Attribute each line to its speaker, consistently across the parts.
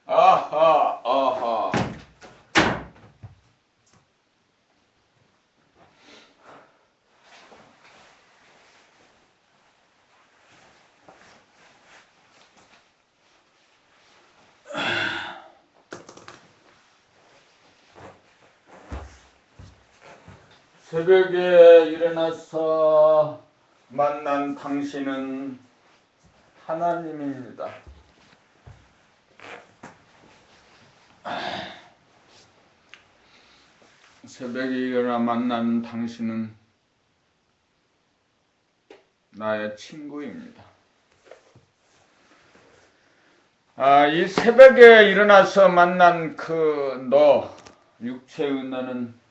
Speaker 1: 아하, 아하. 새벽에 일어나서 만난 당신은 하나님입니다. 새벽에 일어나 만난 당신은 나의 친구입니다. 이 새벽에 일어나서 만난 그 너, 육체의 너는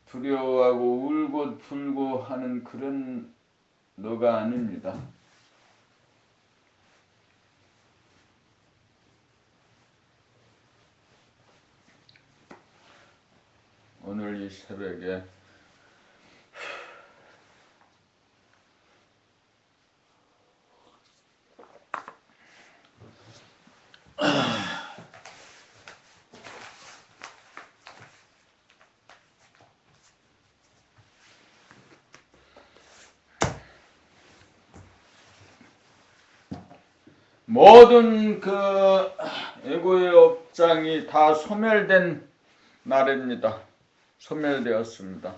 Speaker 1: 두려워하고 울고 불고 하는 그런 너가 아닙니다. 오늘 이 새벽에 모든 그 에고의 업장이 다 소멸된 날입니다. 소멸되었습니다.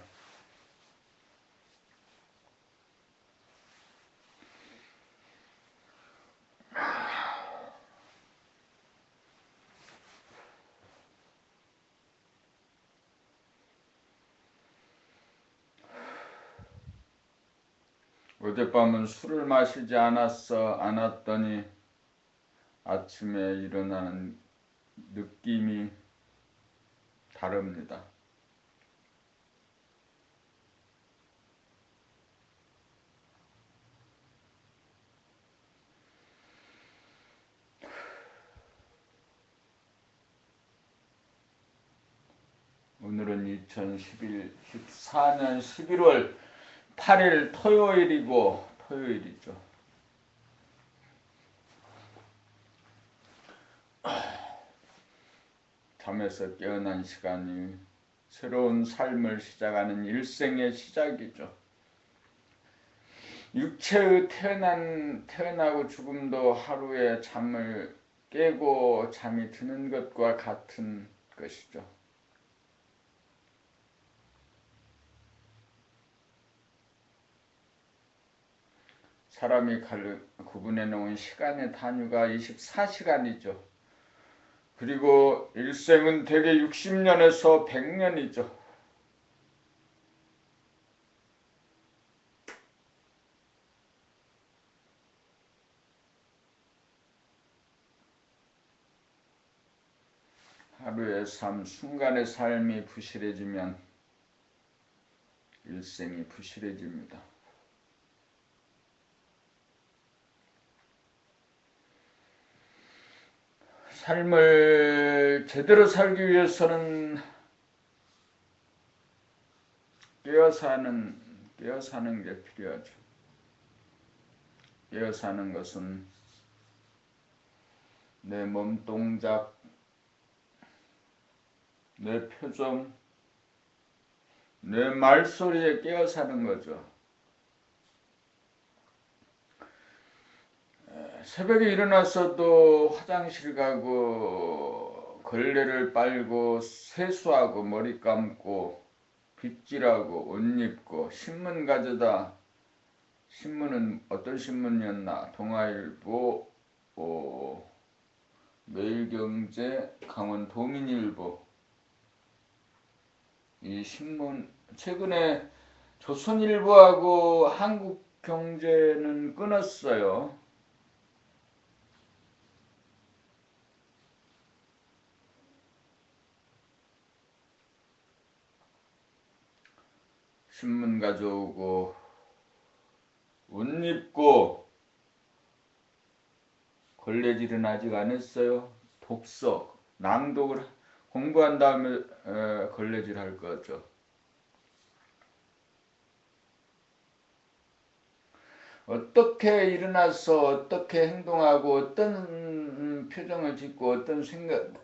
Speaker 1: 어젯밤은 술을 마시지 않았더니 아침에 일어나는 느낌이 다릅니다. 오늘은 2014년 11월 8일 토요일이죠. 잠에서 깨어난 시간이 새로운 삶을 시작하는 일생의 시작이죠. 육체의 태어나고 죽음도 하루에 잠을 깨고 잠이 드는 것과 같은 것이죠. 사람이 구분해 놓은 시간의 단위가 24시간이죠. 그리고 일생은 대개 60년에서 100년이죠. 하루의 삶, 순간의 삶이 부실해지면 일생이 부실해집니다. 삶을 제대로 살기 위해서는 깨어 사는 게 필요하죠. 깨어 사는 것은 내 몸동작, 내 표정, 내 말소리에 깨어 사는 거죠. 새벽에 일어나서도 화장실 가고 걸레를 빨고 세수하고 머리 감고 빗질하고 옷 입고 신문 가져다, 신문은 어떤 신문이었나, 동아일보, 매일경제, 강원도민일보, 이 신문, 최근에 조선일보하고 한국경제는 끊었어요. 신문 가져오고 옷 입고 걸레질은 아직 안 했어요. 독서, 낭독을 공부한 다음에 걸레질 할 거죠. 어떻게 일어나서 어떻게 행동하고 어떤 표정을 짓고 어떤 생각,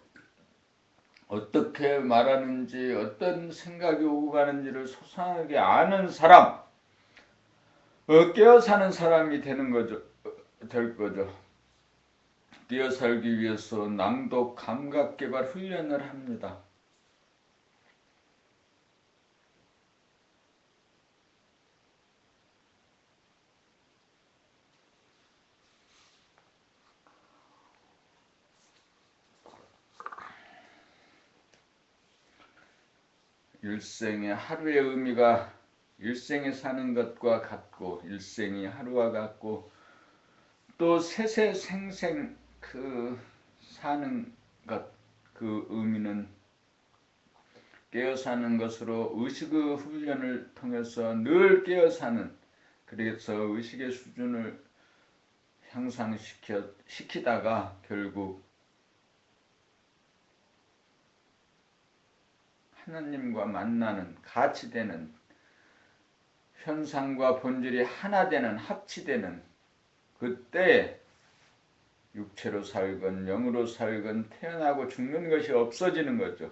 Speaker 1: 어떻게 말하는지 어떤 생각이 오고 가는지를 소상하게 아는 사람, 깨어 사는 사람이 되는 거죠. 될 거죠. 깨어 살기 위해서 낭독 감각 개발 훈련을 합니다. 일생의 하루의 의미가 일생에 사는 것과 같고 일생이 하루와 같고 또 세세생생 그 사는 것 그 의미는 깨어 사는 것으로 의식의 훈련을 통해서 늘 깨어 사는 그래서 의식의 수준을 향상시키다가 결국 하나님과 만나는 같이 되는 현상과 본질이 하나 되는 합치되는 그때 육체로 살건 영으로 살건 태어나고 죽는 것이 없어지는 거죠.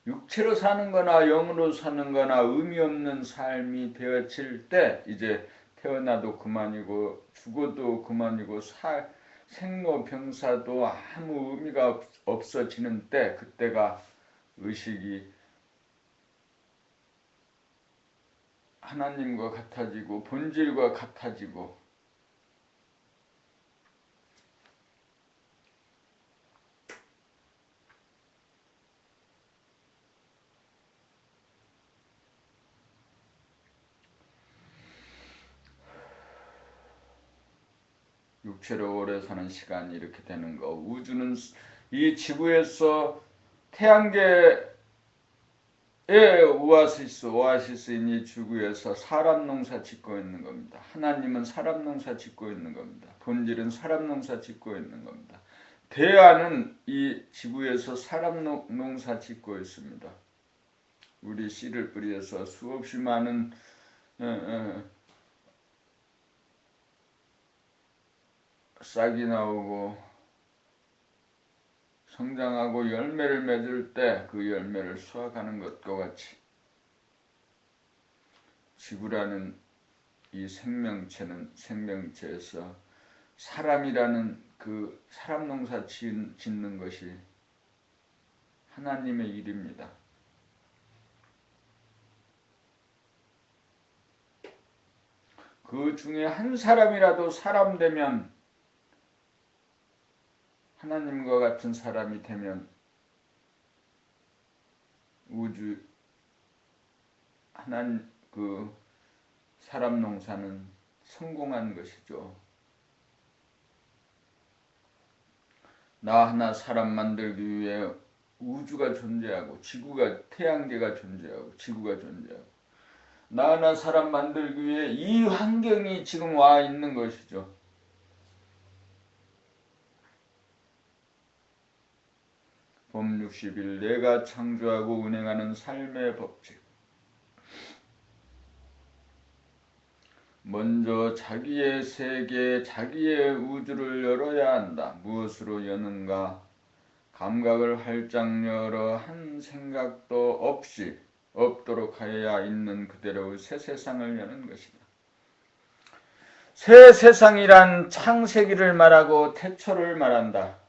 Speaker 1: 육체로 사는 거나 영으로 사는 거나 의미 없는 삶이 되어질 때 이제 태어나도 그만이고 죽어도 그만이고 생로병사도 아무 의미가 없어지는 때 그때가 의식이 하나님과 같아지고 본질과 같아지고 육체로 오래 사는 시간이 이렇게 되는 거. 우주는 이 지구에서 태양계의 오아시스인 이 지구에서 사람 농사 짓고 있는 겁니다. 하나님은 사람 농사 짓고 있는 겁니다. 본질은 사람 농사 짓고 있는 겁니다. 대안은 이 지구에서 사람 농사 짓고 있습니다. 우리 씨를 뿌리에서 수없이 많은 싹이 나오고 성장하고 열매를 맺을 때 그 열매를 수확하는 것과 같이 지구라는 이 생명체에서 사람이라는 그 사람 농사 짓는 것이 하나님의 일입니다. 그 중에 한 사람이라도 사람 되면 하나님과 같은 사람이 되면 우주 하나님 그 사람 농사는 성공한 것이죠. 나 하나 사람 만들기 위해 우주가 존재하고 지구가 태양계가 존재하고 지구가 존재하고 나 하나 사람 만들기 위해 이 환경이 지금 와 있는 것이죠. 봄 60일 내가 창조하고 운행하는 삶의 법칙. 먼저 자기의 세계, 자기의 우주를 열어야 한다. 무엇으로 여는가? 감각을 활짝 열어 한 생각도 없이 없도록 하여야 있는 그대로의 새 세상을 여는 것이다. 새 세상이란 창세기를 말하고 태초를 말한다.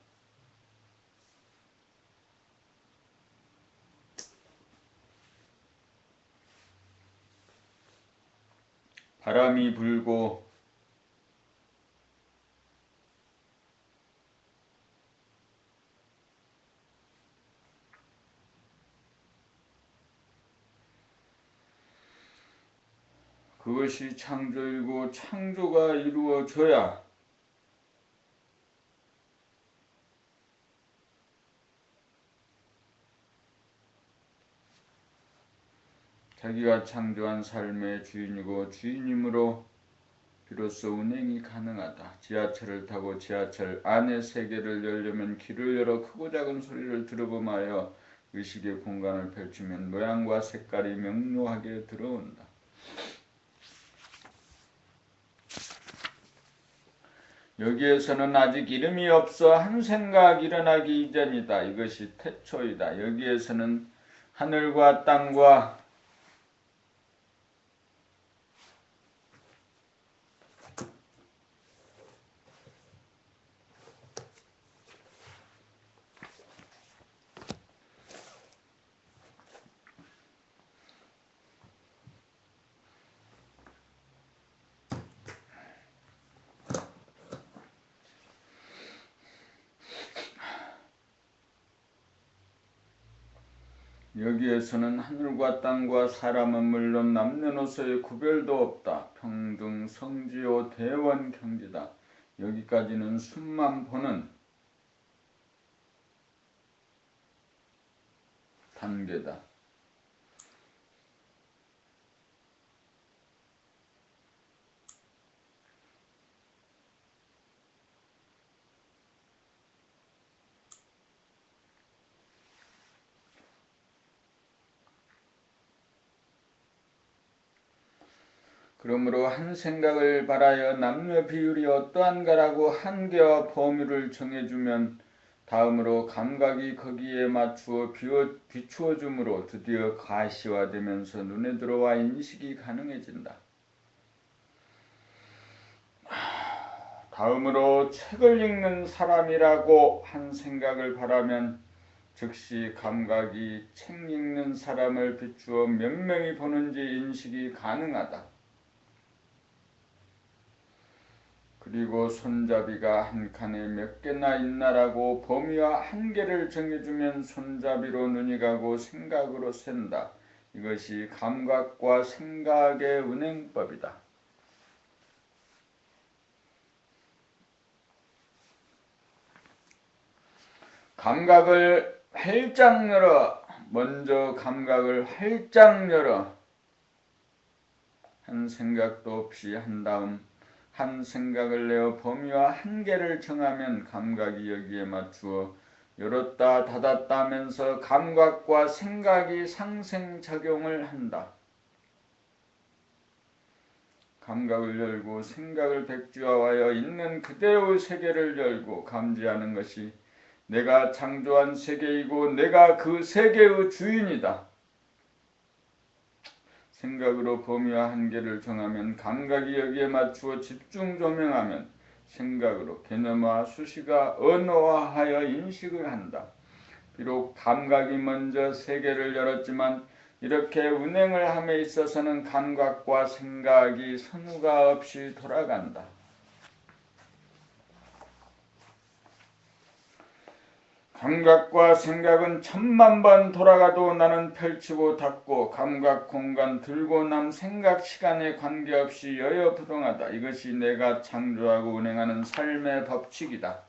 Speaker 1: 바람이 불고 그것이 창조이고 창조가 이루어져야 자기가 창조한 삶의 주인이고 주인이므로 비로소 운행이 가능하다. 지하철을 타고 지하철 안의 세계를 열려면 길을 열어 크고 작은 소리를 들어봄하여 의식의 공간을 펼치면 모양과 색깔이 명료하게 들어온다. 여기에서는 아직 이름이 없어 한 생각 일어나기 이전이다. 이것이 태초이다. 여기에서는 하늘과 땅과 여기에서는 하늘과 땅과 사람은 물론 남녀노소의 구별도 없다. 평등, 성지요, 대원, 경지다. 여기까지는 숨만 보는 단계다. 그러므로 한 생각을 발하여 남녀 비율이 어떠한가라고 한계와 범위를 정해주면 다음으로 감각이 거기에 맞추어 비추어 주므로 드디어 가시화되면서 눈에 들어와 인식이 가능해진다. 다음으로 책을 읽는 사람이라고 한 생각을 바라면 즉시 감각이 책 읽는 사람을 비추어 몇 명이 보는지 인식이 가능하다. 그리고 손잡이가 한 칸에 몇 개나 있나라고 범위와 한계를 정해주면 손잡이로 눈이 가고 생각으로 샌다. 이것이 감각과 생각의 운행법이다. 감각을 활짝 열어, 먼저 감각을 활짝 열어 한 생각도 없이 한 다음 한 생각을 내어 범위와 한계를 정하면 감각이 여기에 맞추어 열었다 닫았다 하면서 감각과 생각이 상생작용을 한다. 감각을 열고 생각을 백지화하여 있는 그대로의 세계를 열고 감지하는 것이 내가 창조한 세계이고 내가 그 세계의 주인이다. 생각으로 범위와 한계를 정하면 감각이 여기에 맞추어 집중 조명하면 생각으로 개념화, 수시가 언어화하여 인식을 한다. 비록 감각이 먼저 세계를 열었지만 이렇게 운행을 함에 있어서는 감각과 생각이 선후가 없이 돌아간다. 감각과 생각은 천만 번 돌아가도 나는 펼치고 닫고 감각 공간 들고 남 생각 시간에 관계없이 여여부동하다. 이것이 내가 창조하고 운행하는 삶의 법칙이다.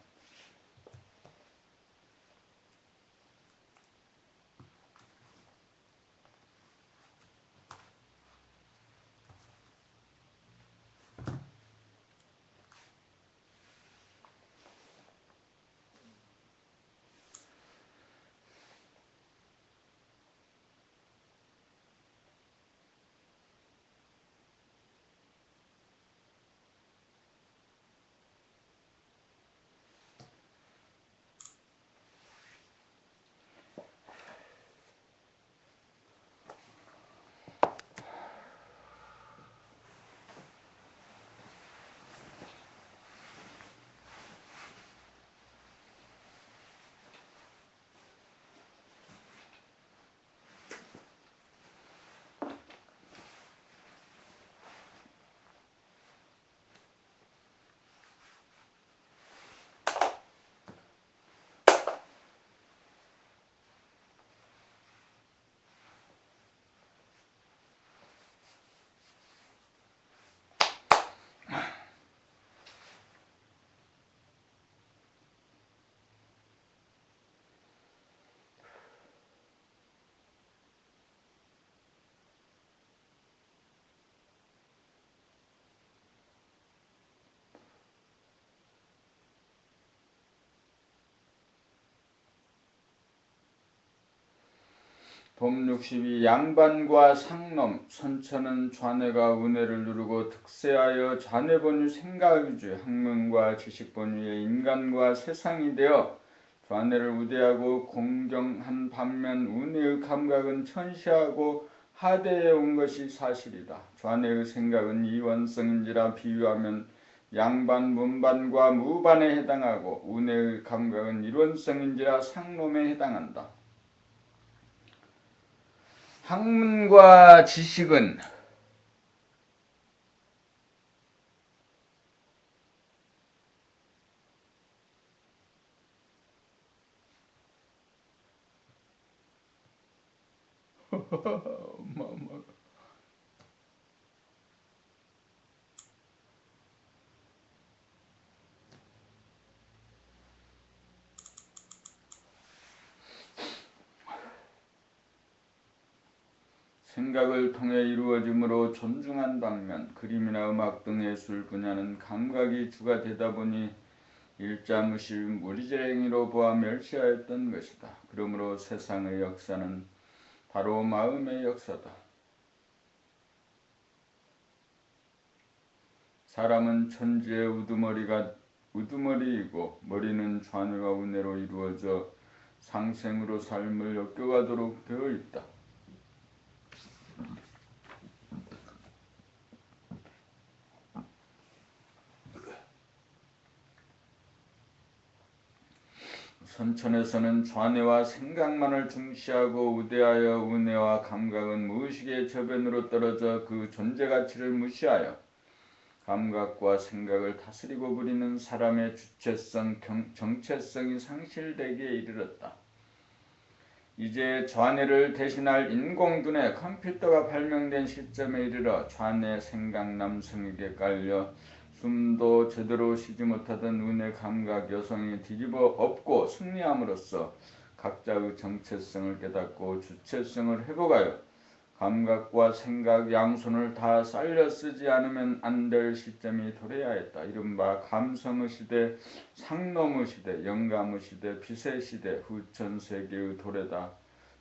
Speaker 1: 돔 62 양반과 상놈 선천은 좌뇌가 우뇌를 누르고 득세하여 좌뇌 본유 생각위주 학문과 지식 본유의 인간과 세상이 되어 좌뇌를 우대하고 공경한 반면 우뇌의 감각은 천시하고 하대해 온 것이 사실이다. 좌뇌의 생각은 이원성인지라 비유하면 양반, 문반과 무반에 해당하고 우뇌의 감각은 일원성인지라 상놈에 해당한다. 학문과 지식은 생각을 통해 이루어지므로 존중한 반면 그림이나 음악 등 예술 분야는 감각이 주가 되다 보니 일자무시 무리재행위로 보아 멸시하였던 것이다. 그러므로 세상의 역사는 바로 마음의 역사다. 사람은 천지의 우두머리이고 머리는 좌뇌와 우뇌로 이루어져 상생으로 삶을 엮여가도록 되어 있다. 선천에서는 좌뇌와 생각만을 중시하고 우대하여 우뇌와 감각은 무의식의 저변으로 떨어져 그 존재가치를 무시하여 감각과 생각을 다스리고 부리는 사람의 주체성, 정체성이 상실되기에 이르렀다. 이제 좌뇌를 대신할 인공두뇌 컴퓨터가 발명된 시점에 이르러 좌뇌 생각 남성에게 깔려 숨도 제대로 쉬지 못하던 우뇌 감각 여성이 뒤집어 엎고 승리함으로써 각자의 정체성을 깨닫고 주체성을 회복하여 감각과 생각 양손을 다 쌀려 쓰지 않으면 안 될 시점이 도래해야 했다. 이른바 감성의 시대, 상놈의 시대, 영감의 시대, 빛의 시대, 후천세계의 도래다.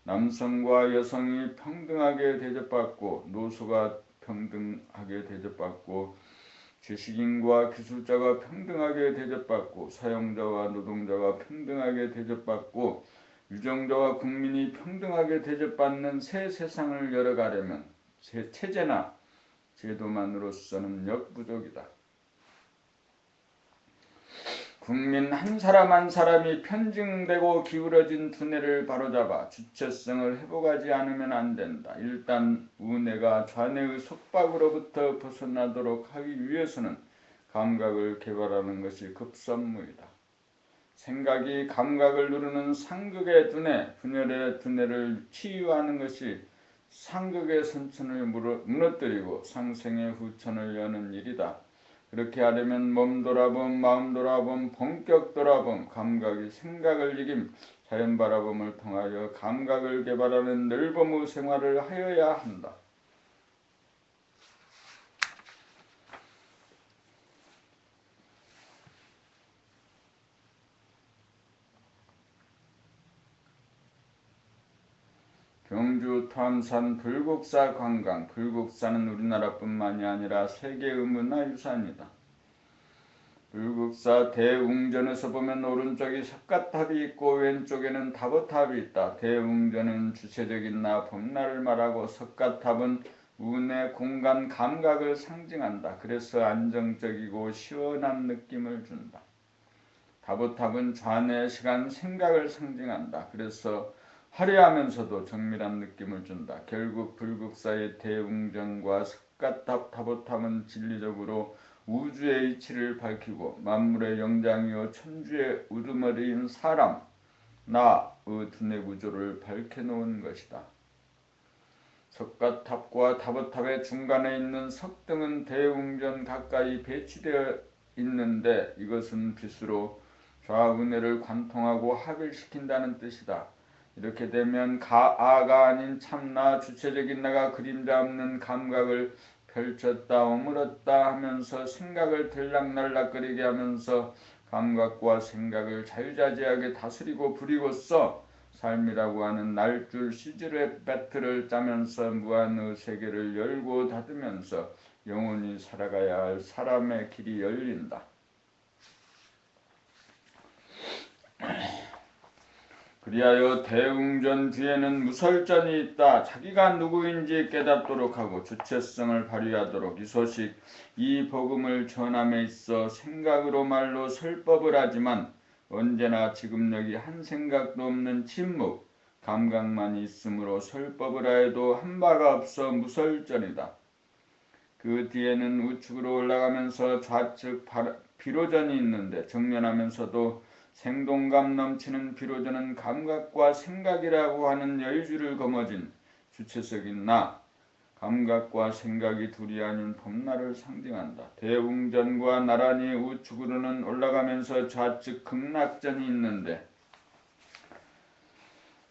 Speaker 1: 남성과 여성이 평등하게 대접받고 노소가 평등하게 대접받고 지식인과 기술자가 평등하게 대접받고 사용자와 노동자가 평등하게 대접받고 유정자와 국민이 평등하게 대접받는 새 세상을 열어가려면 체제나 제도만으로서는 역부족이다. 국민 한 사람 한 사람이 편증되고 기울어진 두뇌를 바로잡아 주체성을 회복하지 않으면 안 된다. 일단 우뇌가 좌뇌의 속박으로부터 벗어나도록 하기 위해서는 감각을 개발하는 것이 급선무이다. 생각이 감각을 누르는 상극의 두뇌, 분열의 두뇌를 치유하는 것이 상극의 선천을 무너뜨리고 상생의 후천을 여는 일이다. 그렇게 하려면 몸 돌아봄, 마음 돌아봄, 본격 돌아봄, 감각이 생각을 이김, 자연 바라봄을 통하여 감각을 개발하는 넓음의 생활을 하여야 한다. 경주 탐산 불국사 관광. 불국사는 우리나라뿐만이 아니라 세계의 문화유산이다. 불국사 대웅전에서 보면 오른쪽이 석가탑이 있고 왼쪽에는 다보탑이 있다. 대웅전은 주체적인 나 봄날을 말하고 석가탑은 운의 공간 감각을 상징한다. 그래서 안정적이고 시원한 느낌을 준다. 다보탑은 좌뇌 시간 생각을 상징한다. 그래서 화려하면서도 정밀한 느낌을 준다. 결국 불국사의 대웅전과 석가탑, 다보탑은 진리적으로 우주의 이치를 밝히고 만물의 영장이요 천주의 우두머리인 사람, 나의 두뇌 구조를 밝혀놓은 것이다. 석가탑과 다보탑의 중간에 있는 석등은 대웅전 가까이 배치되어 있는데 이것은 빛으로 좌우뇌를 관통하고 합일시킨다는 뜻이다. 이렇게 되면 아가 아닌 참나 주체적인 나가 그림자 없는 감각을 펼쳤다 오물었다 하면서 생각을 들락날락거리게 하면서 감각과 생각을 자유자재하게 다스리고 부리고서 삶이라고 하는 날줄 시즈렛 배틀을 짜면서 무한의 세계를 열고 닫으면서 영원히 살아가야 할 사람의 길이 열린다. 그리하여 대웅전 뒤에는 무설전이 있다. 자기가 누구인지 깨닫도록 하고 주체성을 발휘하도록 이 소식, 이 복음을 전함에 있어 생각으로 말로 설법을 하지만 언제나 지금 여기 한 생각도 없는 침묵, 감각만 있으므로 설법을 하여도 한 바가 없어 무설전이다. 그 뒤에는 우측으로 올라가면서 좌측 비로전이 있는데 정면하면서도 생동감 넘치는 비로전은 감각과 생각이라고 하는 여유주를 거머쥔 주체적인 나, 감각과 생각이 둘이 아닌 봄날을 상징한다. 대웅전과 나란히 우측으로는 올라가면서 좌측 극락전이 있는데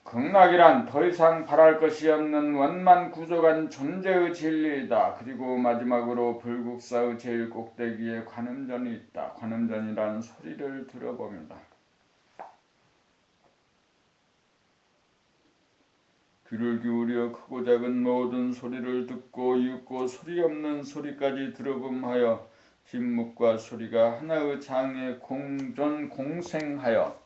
Speaker 1: 극락이란 더 이상 바랄 것이 없는 원만 구조간 존재의 진리이다. 그리고 마지막으로 불국사의 제일 꼭대기에 관음전이 있다. 관음전이란 소리를 들어봅니다. 귀를 기울여 크고 작은 모든 소리를 듣고 이윽고 소리 없는 소리까지 들어봄하여 침묵과 소리가 하나의 장에 공생하여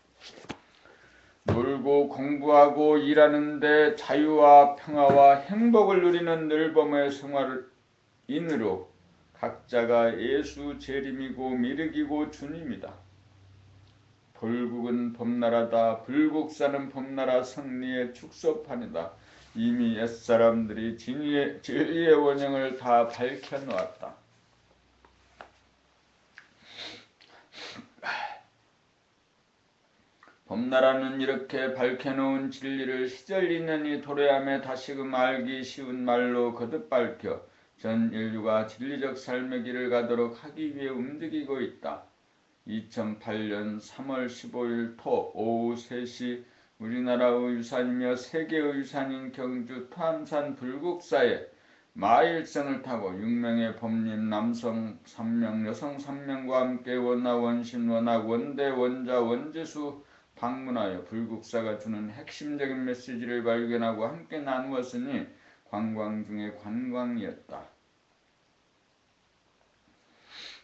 Speaker 1: 놀고 공부하고 일하는데 자유와 평화와 행복을 누리는 늘범의 생활인으로 각자가 예수 재림이고 미륵이고 주님이다. 불국은 봄나라다. 불국사는 봄나라 승리의 축소판이다. 이미 옛사람들이 진리의 원형을 다 밝혀놓았다. 봄나라는 이렇게 밝혀놓은 진리를 시절인연이 도래함에 다시금 알기 쉬운 말로 거듭 밝혀 전 인류가 진리적 삶의 길을 가도록 하기 위해 움직이고 있다. 2008년 3월 15일 토 오후 3시 우리나라의 유산이며 세계의 유산인 경주 토암산 불국사에 마일선을 타고 6명의 법님 남성 3명 여성 3명과 함께 원하 원신 원학 원대 원자 원재수 방문하여 불국사가 주는 핵심적인 메시지를 발견하고 함께 나누었으니 관광 중의 관광이었다.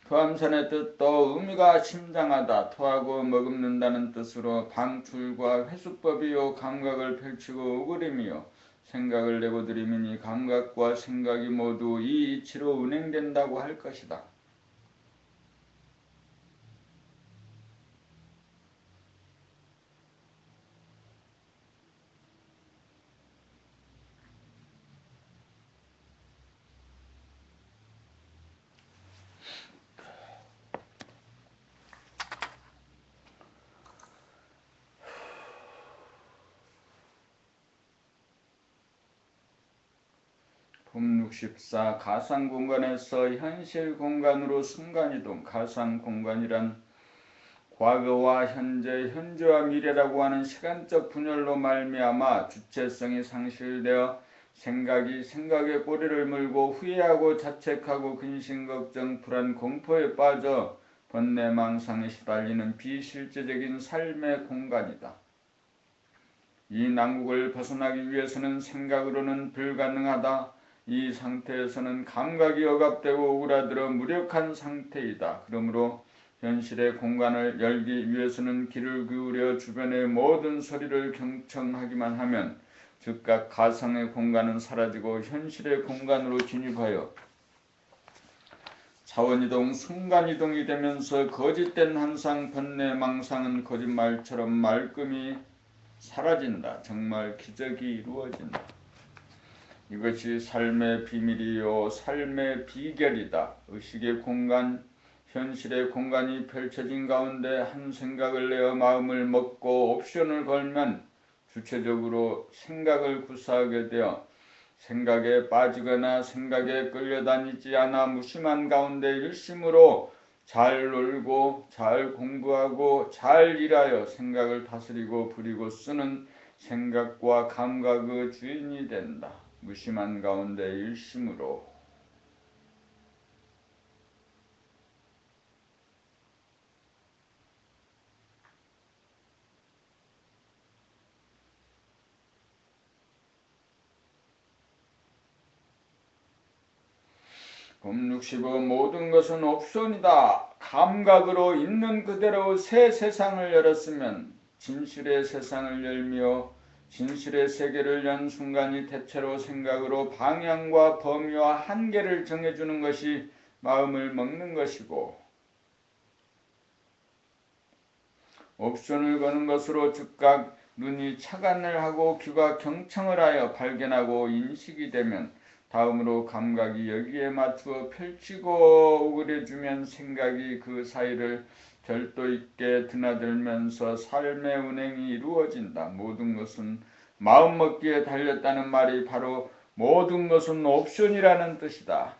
Speaker 1: 토암산의 뜻도 의미가 심장하다. 토하고 머금는다는 뜻으로 방출과 회수법이요 감각을 펼치고 오그림이요 생각을 내고 들이미니 감각과 생각이 모두 이 이치로 운행된다고 할 것이다. 품 64 가상공간에서 현실공간으로 순간이동. 가상공간이란 과거와 현재, 현재와 미래라고 하는 시간적 분열로 말미암아 주체성이 상실되어 생각이 생각의 꼬리를 물고 후회하고 자책하고 근심걱정 불안 공포에 빠져 번뇌망상에 시달리는 비실제적인 삶의 공간이다. 이 난국을 벗어나기 위해서는 생각으로는 불가능하다. 이 상태에서는 감각이 억압되고 오그라들어 무력한 상태이다. 그러므로 현실의 공간을 열기 위해서는 귀를 기울여 주변의 모든 소리를 경청하기만 하면 즉각 가상의 공간은 사라지고 현실의 공간으로 진입하여 차원이동, 순간이동이 되면서 거짓된 환상, 번뇌, 망상은 거짓말처럼 말끔히 사라진다. 정말 기적이 이루어진다. 이것이 삶의 비밀이요 삶의 비결이다. 의식의 공간, 현실의 공간이 펼쳐진 가운데 한 생각을 내어 마음을 먹고 옵션을 걸면 주체적으로 생각을 구사하게 되어 생각에 빠지거나 생각에 끌려다니지 않아 무심한 가운데 일심으로 잘 놀고 잘 공부하고 잘 일하여 생각을 다스리고 부리고 쓰는 생각과 감각의 주인이 된다. 무심한 가운데 일심으로. 금 65 모든 것은 옵션이다. 감각으로 있는 그대로 새 세상을 열었으면 진실의 세상을 열며 진실의 세계를 연 순간이 대체로 생각으로 방향과 범위와 한계를 정해주는 것이 마음을 먹는 것이고 옵션을 거는 것으로 즉각 눈이 착안을 하고 귀가 경청을 하여 발견하고 인식이 되면 다음으로 감각이 여기에 맞추어 펼치고 오그려주면 생각이 그 사이를 절도 있게 드나들면서 삶의 운행이 이루어진다. 모든 것은 마음먹기에 달렸다는 말이 바로 모든 것은 옵션이라는 뜻이다.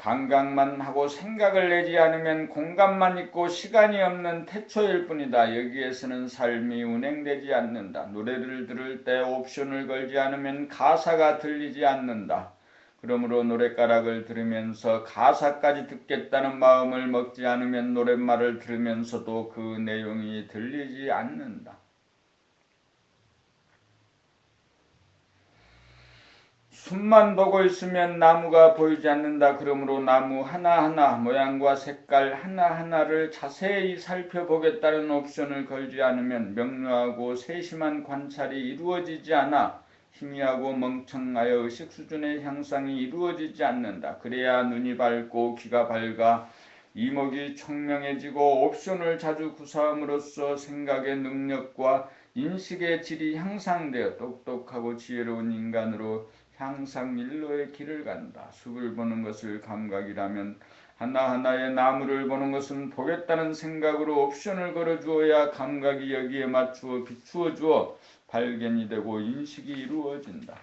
Speaker 1: 감각만 하고 생각을 내지 않으면 공간만 있고 시간이 없는 태초일 뿐이다. 여기에서는 삶이 운행되지 않는다. 노래를 들을 때 옵션을 걸지 않으면 가사가 들리지 않는다. 그러므로 노랫가락을 들으면서 가사까지 듣겠다는 마음을 먹지 않으면 노랫말을 들으면서도 그 내용이 들리지 않는다. 숲만 보고 있으면 나무가 보이지 않는다. 그러므로 나무 하나하나 모양과 색깔 하나하나를 자세히 살펴보겠다는 옵션을 걸지 않으면 명료하고 세심한 관찰이 이루어지지 않아 희미하고 멍청하여 의식 수준의 향상이 이루어지지 않는다. 그래야 눈이 밝고 귀가 밝아 이목이 청명해지고 옵션을 자주 구사함으로써 생각의 능력과 인식의 질이 향상되어 똑똑하고 지혜로운 인간으로 향상 일로의 길을 간다. 숲을 보는 것을 감각이라면 하나하나의 나무를 보는 것은 보겠다는 생각으로 옵션을 걸어주어야 감각이 여기에 맞추어 비추어 주어 발견이 되고 인식이 이루어진다.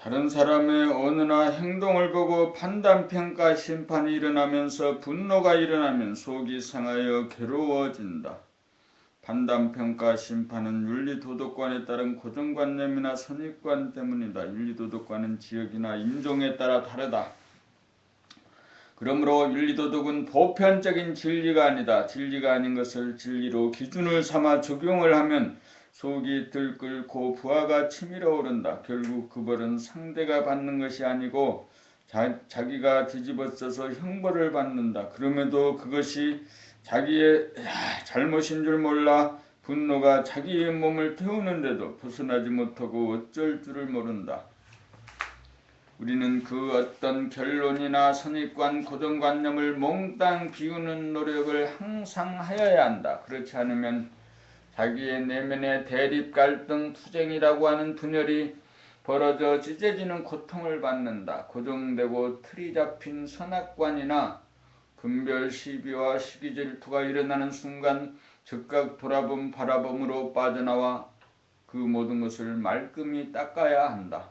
Speaker 1: 다른 사람의 언어나 행동을 보고 판단, 평가, 심판이 일어나면서 분노가 일어나면 속이 상하여 괴로워진다. 판단, 평가, 심판은 윤리도덕관에 따른 고정관념이나 선입관 때문이다. 윤리도덕관은 지역이나 인종에 따라 다르다. 그러므로 윤리도덕은 보편적인 진리가 아니다. 진리가 아닌 것을 진리로 기준을 삼아 적용을 하면 속이 들끓고 부하가 치밀어 오른다. 결국 그 벌은 상대가 받는 것이 아니고 자기가 뒤집어써서 형벌을 받는다. 그럼에도 그것이 자기의 잘못인 줄 몰라 분노가 자기의 몸을 태우는데도 벗어나지 못하고 어쩔 줄을 모른다. 우리는 그 어떤 결론이나 선입관, 고정관념을 몽땅 비우는 노력을 항상 하여야 한다. 그렇지 않으면 자기의 내면의 대립, 갈등, 투쟁이라고 하는 분열이 벌어져 찢어지는 고통을 받는다. 고정되고 틀이 잡힌 선악관이나 분별, 시비와 시기 질투가 일어나는 순간 즉각 돌아봄, 바라봄으로 빠져나와 그 모든 것을 말끔히 닦아야 한다.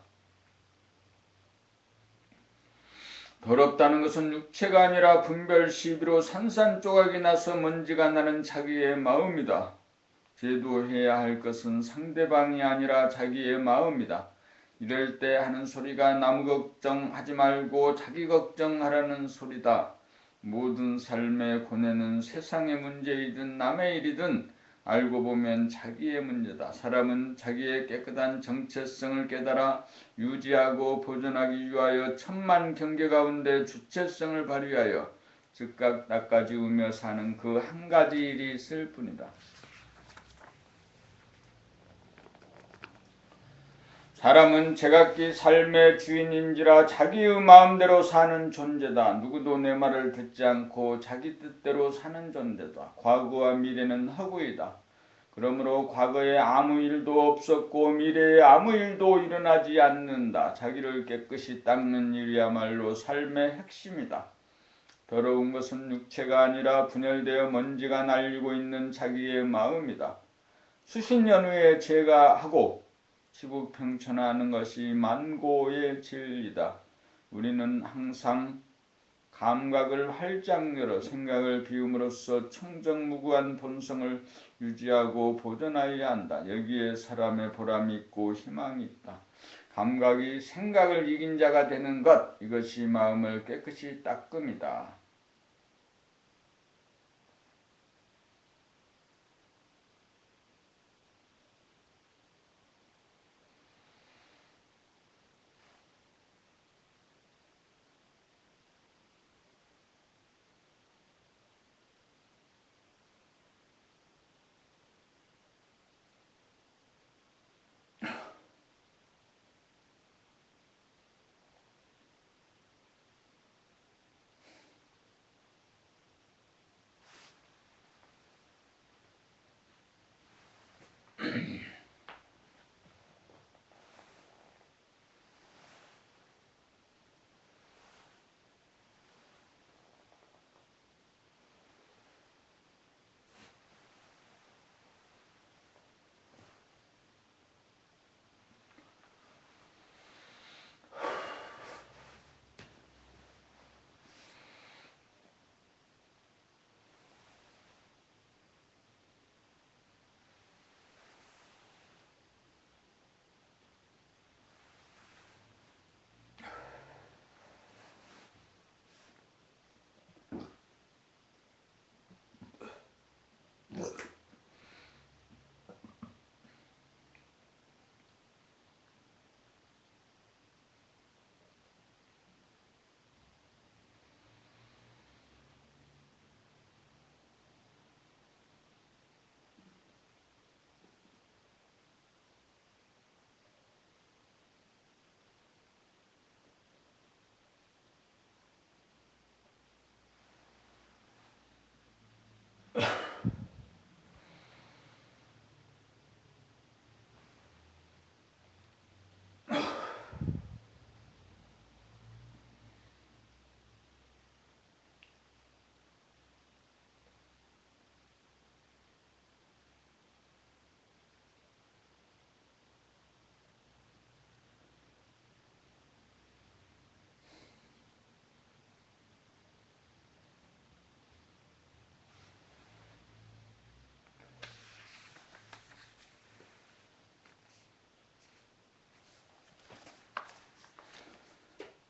Speaker 1: 더럽다는 것은 육체가 아니라 분별, 시비로 산산조각이 나서 먼지가 나는 자기의 마음이다. 제도해야 할 것은 상대방이 아니라 자기의 마음이다. 이럴 때 하는 소리가 남 걱정하지 말고 자기 걱정하라는 소리다. 모든 삶의 고뇌는 세상의 문제이든 남의 일이든 알고 보면 자기의 문제다. 사람은 자기의 깨끗한 정체성을 깨달아 유지하고 보존하기 위하여 천만 경계 가운데 주체성을 발휘하여 즉각 닦아지우며 사는 그 한 가지 일이 있을 뿐이다. 사람은 제각기 삶의 주인인지라 자기의 마음대로 사는 존재다. 누구도 내 말을 듣지 않고 자기 뜻대로 사는 존재다. 과거와 미래는 허구이다. 그러므로 과거에 아무 일도 없었고 미래에 아무 일도 일어나지 않는다. 자기를 깨끗이 닦는 일이야말로 삶의 핵심이다. 더러운 것은 육체가 아니라 분열되어 먼지가 날리고 있는 자기의 마음이다. 수십 년 후에 죄가 하고 지구평천하는 것이 만고의 진리다. 우리는 항상 감각을 활짝 열어 생각을 비움으로써 청정무구한 본성을 유지하고 보존하여야 한다. 여기에 사람의 보람이 있고 희망이 있다. 감각이 생각을 이긴 자가 되는 것, 이것이 마음을 깨끗이 닦음이다.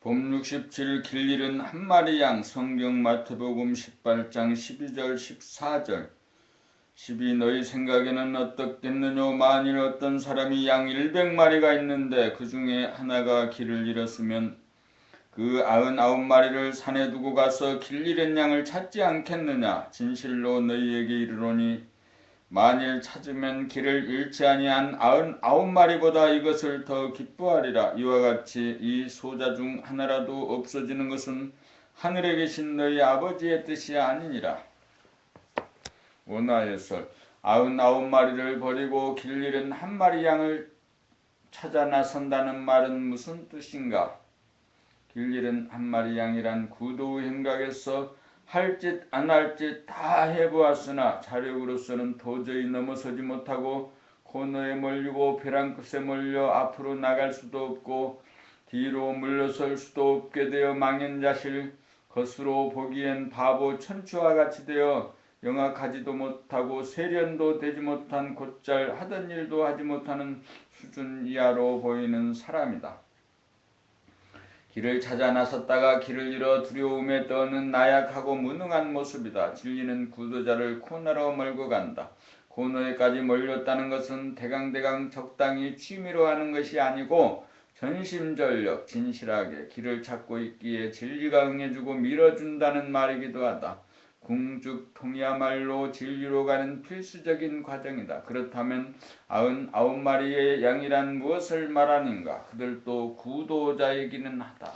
Speaker 1: 봄 67 길일은 한 마리 양. 성경 마태복음 18장 12절 14절 12 너희 생각에는 어떻겠느냐. 만일 어떤 사람이 양 100마리가 있는데 그 중에 하나가 길을 잃었으면 그 99마리를 산에 두고 가서 길 잃은 양을 찾지 않겠느냐. 진실로 너희에게 이르노니 만일 찾으면 길을 잃지 아니한 99마리보다 이것을 더 기뻐하리라. 이와 같이 이 소자 중 하나라도 없어지는 것은 하늘에 계신 너희 아버지의 뜻이 아니니라. 원하에서 99마리를 버리고 길 잃은 한 마리 양을 찾아 나선다는 말은 무슨 뜻인가? 길 잃은 한 마리 양이란 구도 행각에서 할 짓 안 할 짓 다 해보았으나 자력으로서는 도저히 넘어서지 못하고 코너에 몰리고 벼랑 끝에 몰려 앞으로 나갈 수도 없고 뒤로 물러설 수도 없게 되어 망연자실, 겉으로 보기엔 바보 천추와 같이 되어 영악하지도 못하고 세련도 되지 못한 곧잘 하던 일도 하지 못하는 수준 이하로 보이는 사람이다. 길을 찾아 나섰다가 길을 잃어 두려움에 떠는 나약하고 무능한 모습이다. 진리는 구도자를 코너로 몰고 간다. 코너에까지 몰렸다는 것은 대강대강 적당히 취미로 하는 것이 아니고 전심전력 진실하게 길을 찾고 있기에 진리가 응해주고 밀어준다는 말이기도 하다. 궁죽통이야말로 진리로 가는 필수적인 과정이다. 그렇다면 99마리의 양이란 무엇을 말하는가? 그들도 구도자이기는 하다.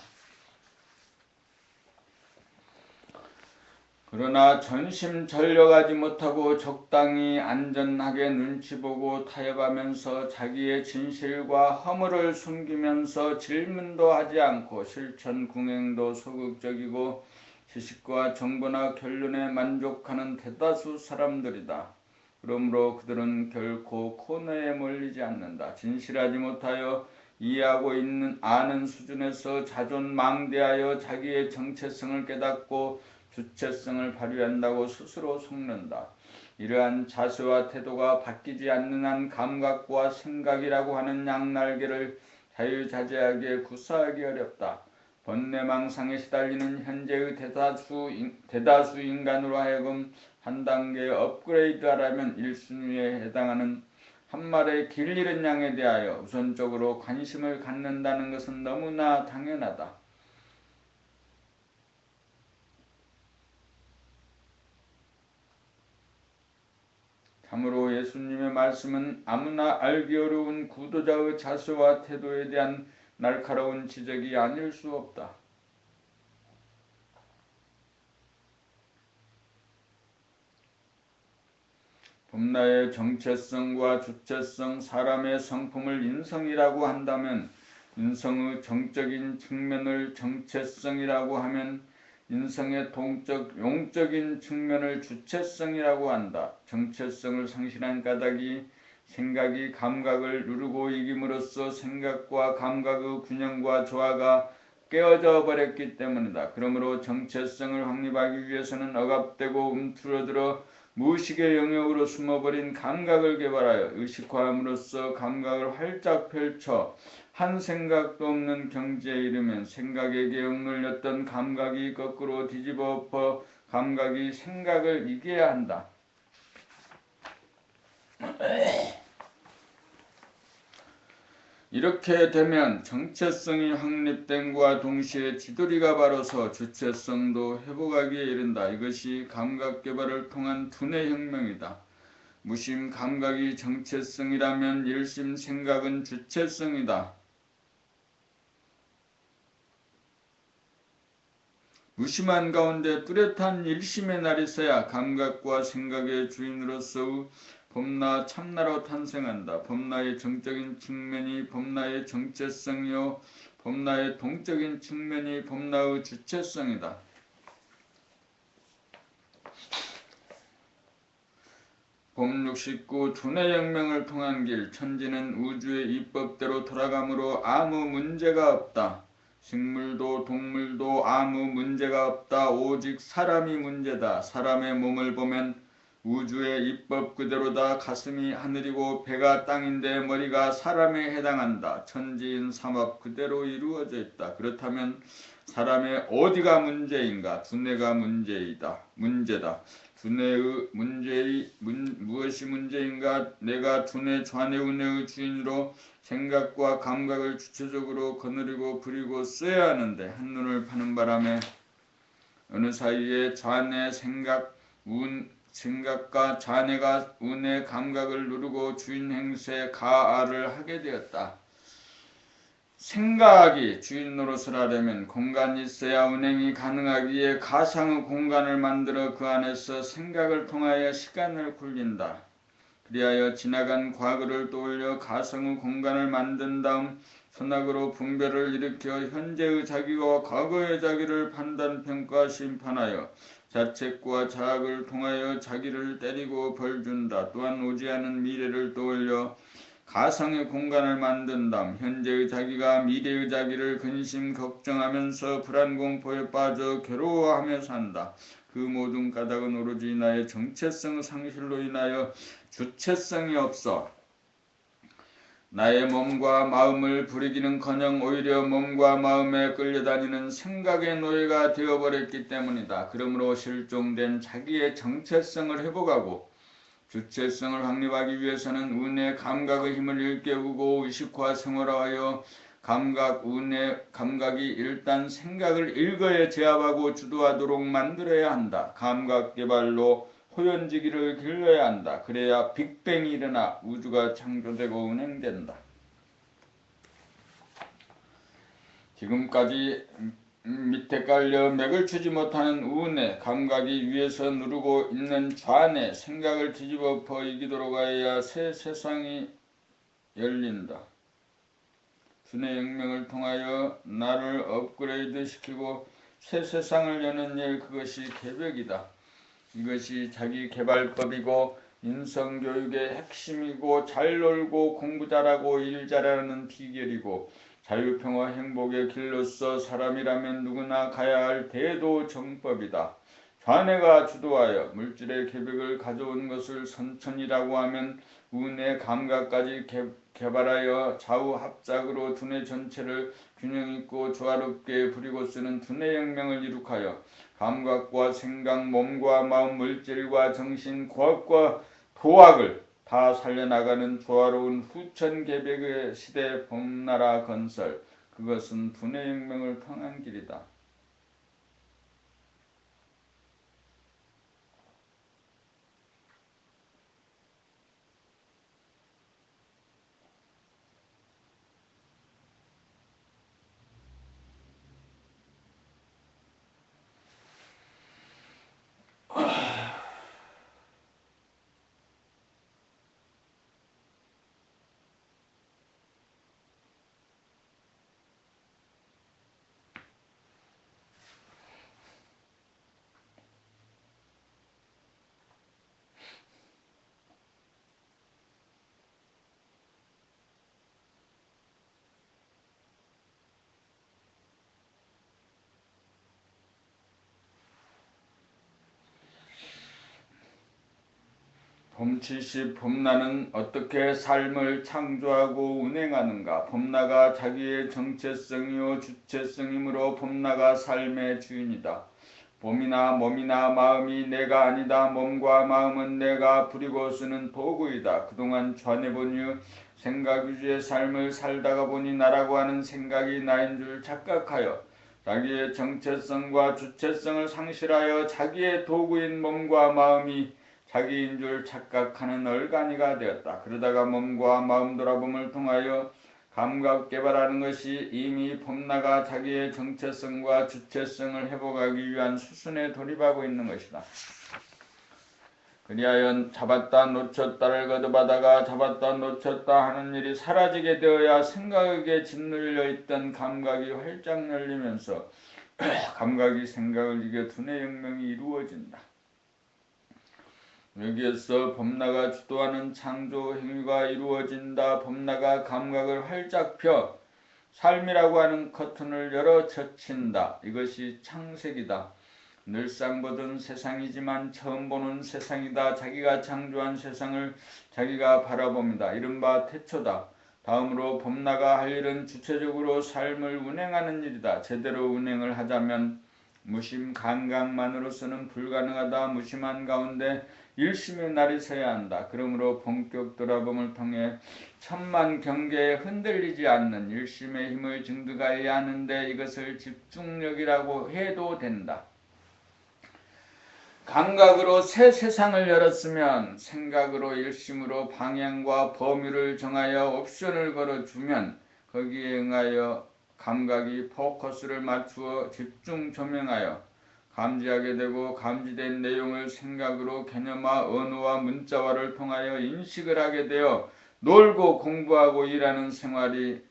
Speaker 1: 그러나 전심전력하지 못하고 적당히 안전하게 눈치보고 타협하면서 자기의 진실과 허물을 숨기면서 질문도 하지 않고 실천궁행도 소극적이고 지식과 정보나 결론에 만족하는 대다수 사람들이다. 그러므로 그들은 결코 코너에 몰리지 않는다. 진실하지 못하여 이해하고 아는 수준에서 자존망대하여 자기의 정체성을 깨닫고 주체성을 발휘한다고 스스로 속는다. 이러한 자세와 태도가 바뀌지 않는 한 감각과 생각이라고 하는 양날개를 자유자재하게 구사하기 어렵다. 번뇌망상에 시달리는 현재의 대다수 인간으로 하여금 한 단계 업그레이드하려면 1순위에 해당하는 한 마리의 길 잃은 양에 대하여 우선적으로 관심을 갖는다는 것은 너무나 당연하다. 참으로 예수님의 말씀은 아무나 알기 어려운 구도자의 자세와 태도에 대한 날카로운 지적이 아닐 수 없다. 범나의 정체성과 주체성, 사람의 성품을 인성이라고 한다면 인성의 정적인 측면을 정체성이라고 하면 인성의 용적인 측면을 주체성이라고 한다. 정체성을 상실한 까닭이 생각이 감각을 누르고 이김으로써 생각과 감각의 균형과 조화가 깨어져 버렸기 때문이다. 그러므로 정체성을 확립하기 위해서는 억압되고 움츠러들어 무의식의 영역으로 숨어버린 감각을 개발하여 의식화함으로써 감각을 활짝 펼쳐 한 생각도 없는 경지에 이르면 생각에게 억눌렸던 감각이 거꾸로 뒤집어 엎어 감각이 생각을 이겨야 한다. 이렇게 되면 정체성이 확립됨과 동시에 지도리가 바로서 주체성도 회복하기에 이른다. 이것이 감각개발을 통한 두뇌혁명이다. 무심 감각이 정체성이라면 일심 생각은 주체성이다. 무심한 가운데 뚜렷한 일심의 날이 서야 감각과 생각의 주인으로서의 범나 참나로 탄생한다. 범나의 정적인 측면이 범나의 정체성이요 범나의 동적인 측면이 범나의 주체성이다. 범 69 두뇌혁명을 통한 길 천지는 우주의 이법대로 돌아가므로 아무 문제가 없다. 식물도 동물도 아무 문제가 없다. 오직 사람이 문제다. 사람의 몸을 보면 우주의 이법 그대로다. 가슴이 하늘이고 배가 땅인데 머리가 사람에 해당한다. 천지인 삼합 그대로 이루어져 있다. 그렇다면 사람의 어디가 문제인가? 두뇌가 문제다. 두뇌의 무엇이 문제인가? 내가 두뇌 좌뇌우뇌의 주인으로 생각과 감각을 주체적으로 거느리고 부리고 써야 하는데 한눈을 파는 바람에 어느 사이에 생각과 좌뇌가 운의 감각을 누르고 주인 행세 가아를 하게 되었다. 생각이 주인 노릇을 하려면 공간이 있어야 운행이 가능하기에 가상의 공간을 만들어 그 안에서 생각을 통하여 시간을 굴린다. 그리하여 지나간 과거를 떠올려 가상의 공간을 만든 다음 선악으로 분별을 일으켜 현재의 자기와 과거의 자기를 판단, 평가, 심판하여 자책과 자학을 통하여 자기를 때리고 벌준다. 또한 오지 않은 미래를 떠올려 가상의 공간을 만든 다음 현재의 자기가 미래의 자기를 근심 걱정하면서 불안 공포에 빠져 괴로워하며 산다. 그 모든 까닭은 오로지 나의 정체성 상실로 인하여 주체성이 없어 나의 몸과 마음을 부리기는커녕 오히려 몸과 마음에 끌려다니는 생각의 노예가 되어버렸기 때문이다. 그러므로 실종된 자기의 정체성을 회복하고 주체성을 확립하기 위해서는 운의 감각의 힘을 일깨우고 의식화 생활화하여 감각이 일단 생각을 일거에 제압하고 주도하도록 만들어야 한다. 감각 개발로 호연지기를 길러야 한다. 그래야 빅뱅이 일어나 우주가 창조되고 운행된다. 지금까지 밑에 깔려 맥을 추지 못하는 우운의 감각이 위에서 누르고 있는 좌뇌 생각을 뒤집어 보이기도록 하여야 새 세상이 열린다. 두뇌 혁명을 통하여 나를 업그레이드 시키고 새 세상을 여는 일, 그것이 개벽이다. 이것이 자기 개발법이고 인성교육의 핵심이고 잘 놀고 공부 잘하고 일 잘하는 비결이고 자유평화 행복의 길로서 사람이라면 누구나 가야 할 대도 정법이다. 좌뇌가 주도하여 물질의 개벽을 가져온 것을 선천이라고 하면 운의 감각까지 개발하여 좌우 합작으로 두뇌 전체를 균형있고 조화롭게 부리고 쓰는 두뇌혁명을 이룩하여 감각과 생각, 몸과 마음, 물질과 정신, 과학과 도학을 다 살려나가는 조화로운 후천개벽의 시대 봄나라 건설, 그것은 두뇌혁명을 통한 길이다. 봄칠시 봄나는 어떻게 삶을 창조하고 운행하는가? 봄나가 자기의 정체성이요 주체성이므로 봄나가 삶의 주인이다. 몸이나 마음이 내가 아니다. 몸과 마음은 내가 부리고 쓰는 도구이다. 그동안 전해본 이유 생각 위주의 삶을 살다가 보니 나라고 하는 생각이 나인 줄 착각하여 자기의 정체성과 주체성을 상실하여 자기의 도구인 몸과 마음이 자기인 줄 착각하는 얼간이가 되었다. 그러다가 몸과 마음 돌아봄을 통하여 감각 개발하는 것이 이미 봄나가 자기의 정체성과 주체성을 회복하기 위한 수순에 돌입하고 있는 것이다. 그리하여 잡았다 놓쳤다를 거듭하다가 잡았다 놓쳤다 하는 일이 사라지게 되어야 생각에 짓눌려 있던 감각이 활짝 열리면서 감각이 생각을 이겨 두뇌혁명이 이루어진다. 여기에서 봄나가 주도하는 창조 행위가 이루어진다. 봄나가 감각을 활짝 펴 삶이라고 하는 커튼을 열어 젖힌다. 이것이 창세기다. 늘상 보던 세상이지만 처음 보는 세상이다. 자기가 창조한 세상을 자기가 바라봅니다. 이른바 태초다. 다음으로 봄나가 할 일은 주체적으로 삶을 운행하는 일이다. 제대로 운행을 하자면 무심 감각만으로서는 불가능하다. 무심한 가운데 일심의 날이 서야 한다. 그러므로 본격 돌아봄을 통해 천만 경계에 흔들리지 않는 일심의 힘을 증득하여야 하는데 이것을 집중력이라고 해도 된다. 감각으로 새 세상을 열었으면 생각으로 일심으로 방향과 범위를 정하여 옵션을 걸어주면 거기에 응하여 감각이 포커스를 맞추어 집중 조명하여 감지하게 되고 감지된 내용을 생각으로 개념화, 언어와 문자화를 통하여 인식을 하게 되어 놀고 공부하고 일하는 생활이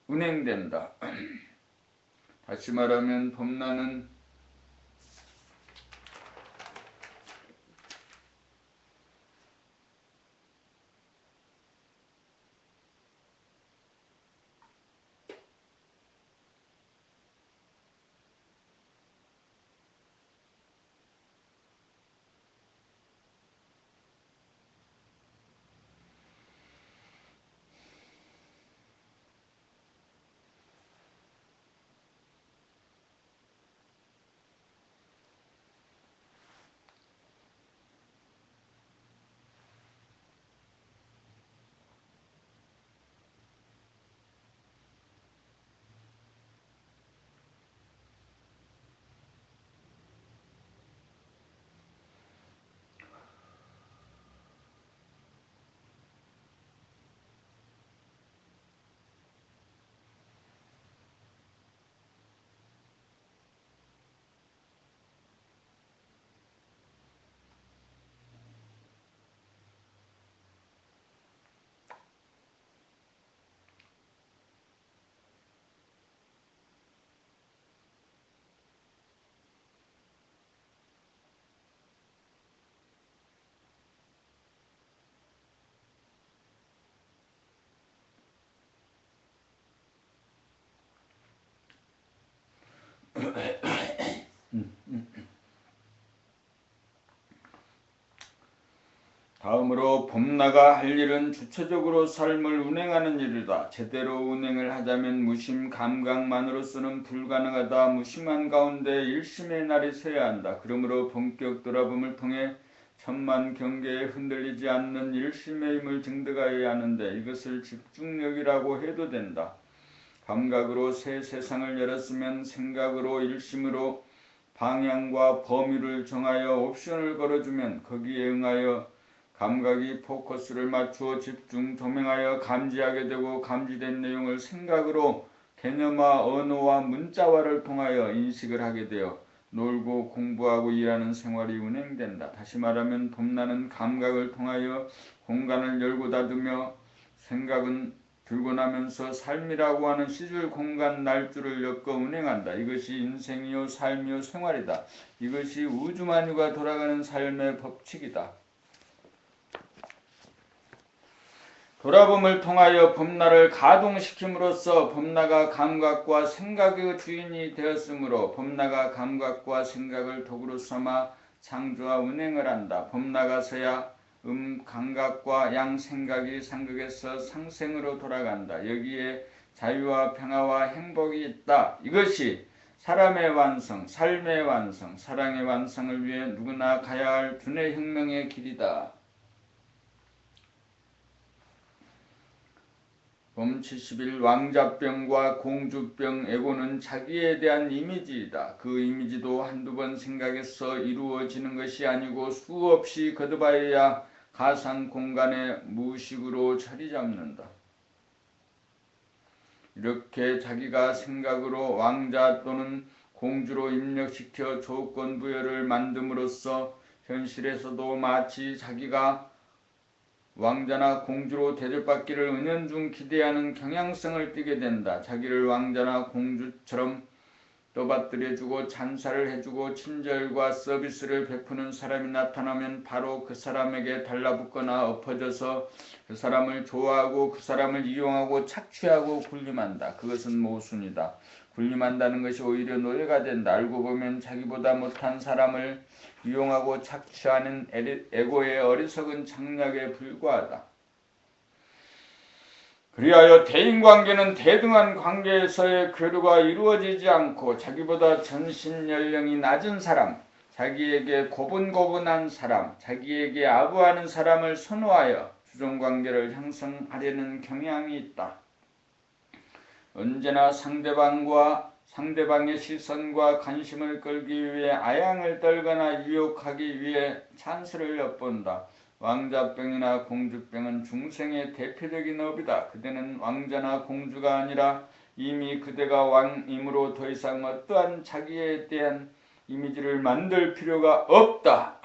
Speaker 1: 운행된다. 다시 말하면 봄나는 다음으로 범나가 할 일은 주체적으로 삶을 운행하는 일이다. 제대로 운행을 하자면 무심 감각만으로서는 불가능하다. 무심한 가운데 일심의 날이 서야 한다. 그러므로 본격 돌아봄을 통해 천만 경계에 흔들리지 않는 일심의 힘을 증득하여야 하는데 이것을 집중력이라고 해도 된다. 감각으로 새 세상을 열었으면 생각으로 일심으로 방향과 범위를 정하여 옵션을 걸어주면 거기에 응하여 감각이 포커스를 맞추어 집중 조명하여 감지하게 되고 감지된 내용을 생각으로 개념화, 언어와 문자화를 통하여 인식을 하게 되어 놀고 공부하고 일하는 생활이 운행된다. 다시 말하면 범나는 감각을 통하여 공간을 열고 닫으며 생각은 들고 나면서 삶이라고 하는 시줄 공간 날줄을 엮어 운행한다. 이것이 인생이요 삶이요 생활이다. 이것이 우주만유가 돌아가는 삶의 법칙이다. 돌아봄을 통하여 범나를 가동시킴으로써 범나가 감각과 생각의 주인이 되었으므로 범나가 감각과 생각을 도구로 삼아 창조와 운행을 한다. 범나가서야 감각과 양 생각이 상극에서 상생으로 돌아간다. 여기에 자유와 평화와 행복이 있다. 이것이 사람의 완성, 삶의 완성, 사랑의 완성을 위해 누구나 가야 할 두뇌 혁명의 길이다. 범 71 왕자병과 공주병 에고는 자기에 대한 이미지이다. 그 이미지도 한두 번 생각해서 이루어지는 것이 아니고 수없이 거듭하여야 가상 공간에 무의식으로 자리 잡는다. 이렇게 자기가 생각으로 왕자 또는 공주로 입력시켜 조건 부여를 만듦으로써 현실에서도 마치 자기가 왕자나 공주로 대접받기를 은연중 기대하는 경향성을 띠게 된다. 자기를 왕자나 공주처럼 떠받들여주고 찬사를 해주고 친절과 서비스를 베푸는 사람이 나타나면 바로 그 사람에게 달라붙거나 엎어져서 그 사람을 좋아하고 그 사람을 이용하고 착취하고 군림한다. 그것은 모순이다. 군림한다는 것이 오히려 노예가 된다. 알고 보면 자기보다 못한 사람을 이용하고 착취하는 에고의 어리석은 장략에 불과하다. 그리하여 대인관계는 대등한 관계에서의 교류가 이루어지지 않고 자기보다 전신연령이 낮은 사람, 자기에게 고분고분한 사람, 자기에게 아부하는 사람을 선호하여 주종관계를 형성하려는 경향이 있다. 언제나 상대방의 시선과 관심을 끌기 위해 아양을 떨거나 유혹하기 위해 찬스를 엿본다. 왕자병이나 공주병은 중생의 대표적인 업이다. 그대는 왕자나 공주가 아니라 이미 그대가 왕이므로 더 이상 어떠한 자기에 대한 이미지를 만들 필요가 없다.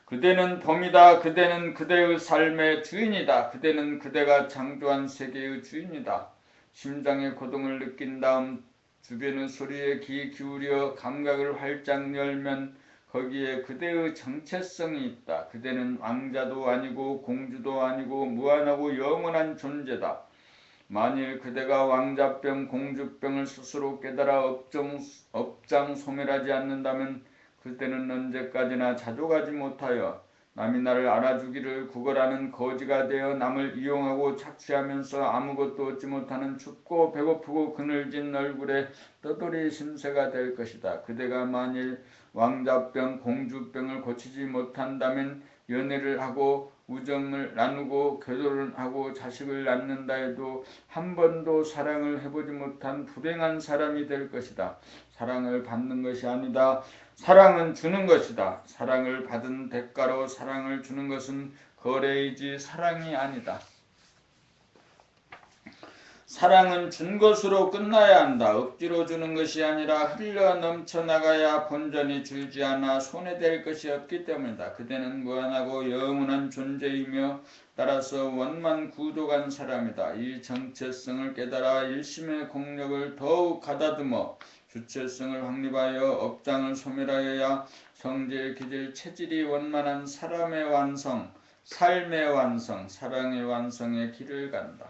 Speaker 1: 그대는 범이다. 그대는 그대의 삶의 주인이다. 그대는 그대가 창조한 세계의 주인이다. 심장의 고동을 느낀 다음 주변의 소리에 귀 기울여 감각을 활짝 열면 거기에 그대의 정체성이 있다. 그대는 왕자도 아니고 공주도 아니고 무한하고 영원한 존재다. 만일 그대가 왕자병, 공주병을 스스로 깨달아 업장소멸하지 않는다면 그때는 언제까지나 자족하지 못하여 남이 나를 알아주기를 구걸하는 거지가 되어 남을 이용하고 착취하면서 아무것도 얻지 못하는 춥고 배고프고 그늘진 얼굴에 떠돌이 신세가 될 것이다. 그대가 만일 왕자병, 공주병을 고치지 못한다면 연애를 하고 우정을 나누고 결혼하고 자식을 낳는다 해도 한 번도 사랑을 해보지 못한 불행한 사람이 될 것이다. 사랑을 받는 것이 아니다. 사랑은 주는 것이다. 사랑을 받은 대가로 사랑을 주는 것은 거래이지 사랑이 아니다. 사랑은 준 것으로 끝나야 한다. 억지로 주는 것이 아니라 흘러 넘쳐나가야 본전이 줄지 않아 손해될 것이 없기 때문이다. 그대는 무한하고 영원한 존재이며 따라서 원만구독한 사람이다. 이 정체성을 깨달아 일심의 공력을 더욱 가다듬어 주체성을 확립하여 업장을 소멸하여야 성질, 기질, 체질이 원만한 사람의 완성, 삶의 완성, 사랑의 완성의 길을 간다.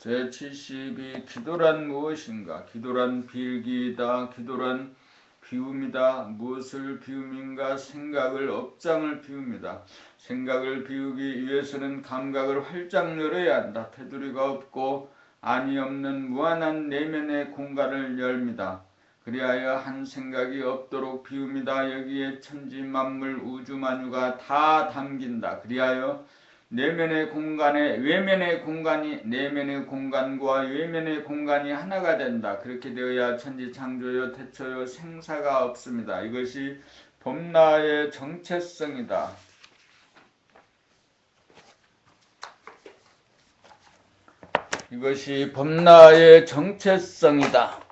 Speaker 1: 제72 기도란 무엇인가? 기도란 빌기이다. 기도란 비움이다. 무엇을 비움인가? 생각을 업장을 비웁니다. 생각을 비우기 위해서는 감각을 활짝 열어야 한다. 테두리가 없고 안이 없는 무한한 내면의 공간을 열입니다. 그리하여 한 생각이 없도록 비웁니다. 여기에 천지 만물 우주 만유가 다 담긴다. 그리하여 내면의 공간에 외면의 공간이 내면의 공간과 외면의 공간이 하나가 된다. 그렇게 되어야 천지 창조요 태초요 생사가 없습니다. 이것이 범나의 정체성이다. 이것이 범나의 정체성이다.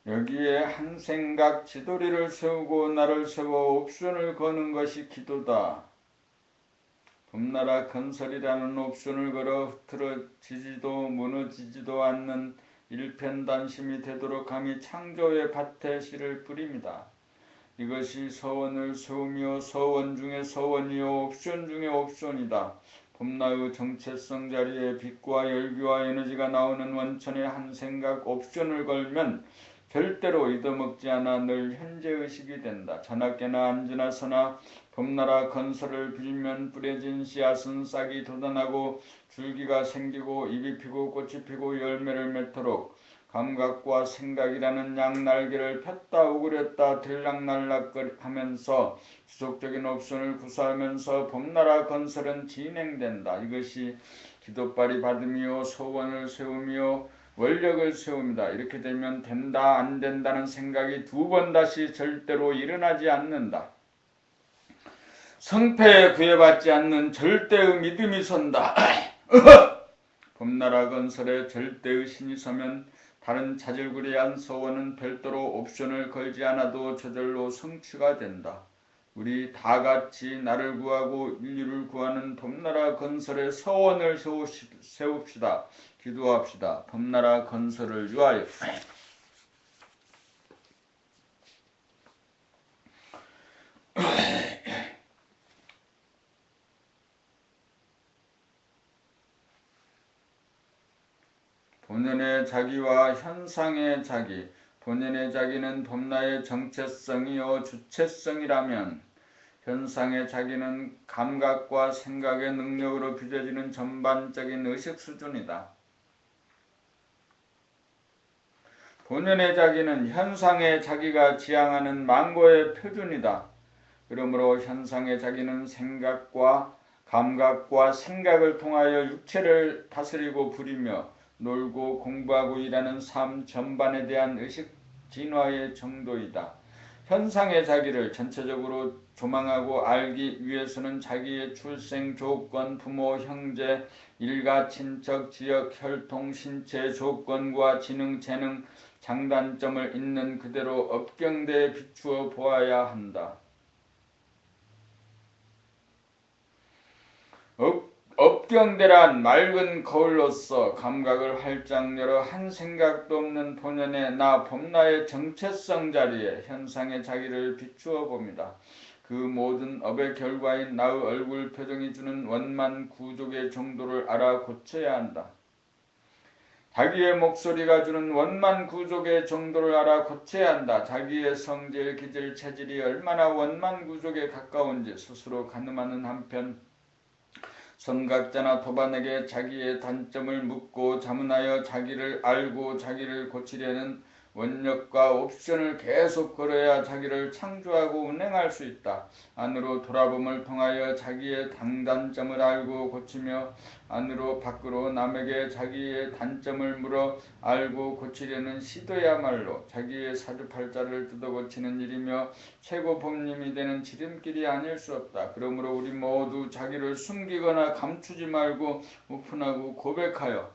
Speaker 1: 여기에 한 생각 지도리를 세우고 나를 세워 옵션을 거는 것이 기도다. 범나라 건설이라는 옵션을 걸어 흐트러지지도 무너지지도 않는 일편단심이 되도록 감히 창조의 밭에 씨를 뿌립니다. 이것이 서원을 세우며 서원 중에 서원이요 옵션 중에 옵션이다. 범나의 정체성 자리에 빛과 열기와 에너지가 나오는 원천에 한 생각 옵션을 걸면 절대로 잊어먹지 않아 늘 현재의식이 된다. 자나깨나 안지나서나 범나라 건설을 빌면 뿌려진 씨앗은 싹이 돋아나고 줄기가 생기고 잎이 피고 꽃이 피고 열매를 맺도록 감각과 생각이라는 양날개를 폈다 우그렸다 들락날락하면서 지속적인 옵션을 구사하면서 범나라 건설은 진행된다. 이것이 기도발이 받으며 소원을 세우며 원력을 세웁니다. 이렇게 되면 된다 안 된다는 생각이 두 번 다시 절대로 일어나지 않는다. 성패에 구애받지 않는 절대의 믿음이 선다. 범나라 건설에 절대의 신이 서면 다른 자질구레한 소원은 별도로 옵션을 걸지 않아도 저절로 성취가 된다. 우리 다같이 나를 구하고 인류를 구하는 범나라 건설의 서원을 세웁시다. 기도합시다. 범나라 건설을 위하여. 본연의 자기와 현상의 자기. 본연의 자기는 범나의 정체성이요 주체성이라면 현상의 자기는 감각과 생각의 능력으로 빚어지는 전반적인 의식 수준이다. 본연의 자기는 현상의 자기가 지향하는 망고의 표준이다. 그러므로 현상의 자기는 생각과 감각과 생각을 통하여 육체를 다스리고 부리며 놀고 공부하고 일하는 삶 전반에 대한 의식 진화의 정도이다. 현상의 자기를 전체적으로 조망하고 알기 위해서는 자기의 출생 조건, 부모, 형제, 일가, 친척, 지역, 혈통, 신체 조건과 지능, 재능, 장단점을 있는 그대로 업경대에 비추어 보아야 한다. 업경대란 맑은 거울로서 감각을 활짝 열어 한 생각도 없는 본연의 나 범나의 정체성 자리에 현상의 자기를 비추어 봅니다. 그 모든 업의 결과인 나의 얼굴 표정이 주는 원만 구족의 정도를 알아 고쳐야 한다. 자기의 목소리가 주는 원만 구족의 정도를 알아 고쳐야 한다. 자기의 성질, 기질, 체질이 얼마나 원만 구족에 가까운지 스스로 가늠하는 한편 선각자나 도반에게 자기의 단점을 묻고 자문하여 자기를 알고 자기를 고치려는 원력과 옵션을 계속 걸어야 자기를 창조하고 운행할 수 있다. 안으로 돌아봄을 통하여 자기의 단점을 알고 고치며 안으로 밖으로 남에게 자기의 단점을 물어 알고 고치려는 시도야말로 자기의 사주팔자를 뜯어고치는 일이며 최고 법님이 되는 지름길이 아닐 수 없다. 그러므로 우리 모두 자기를 숨기거나 감추지 말고 오픈하고 고백하여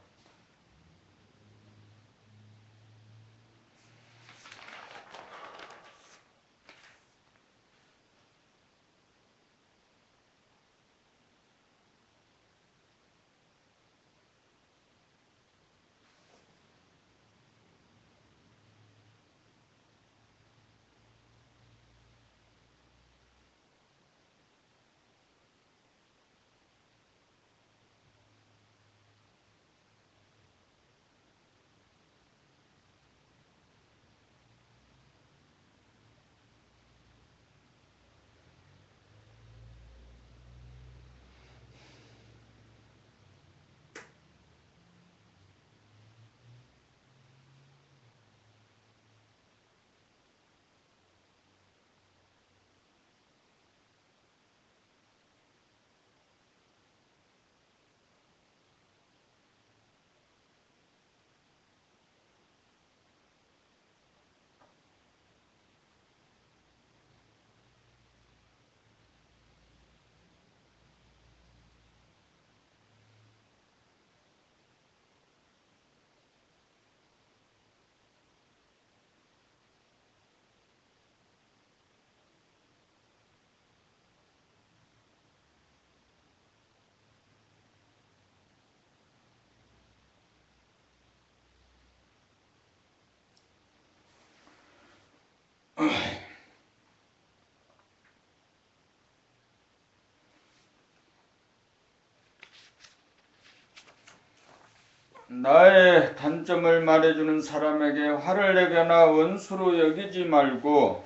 Speaker 1: 나의 단점을 말해주는 사람에게 화를 내거나 원수로 여기지 말고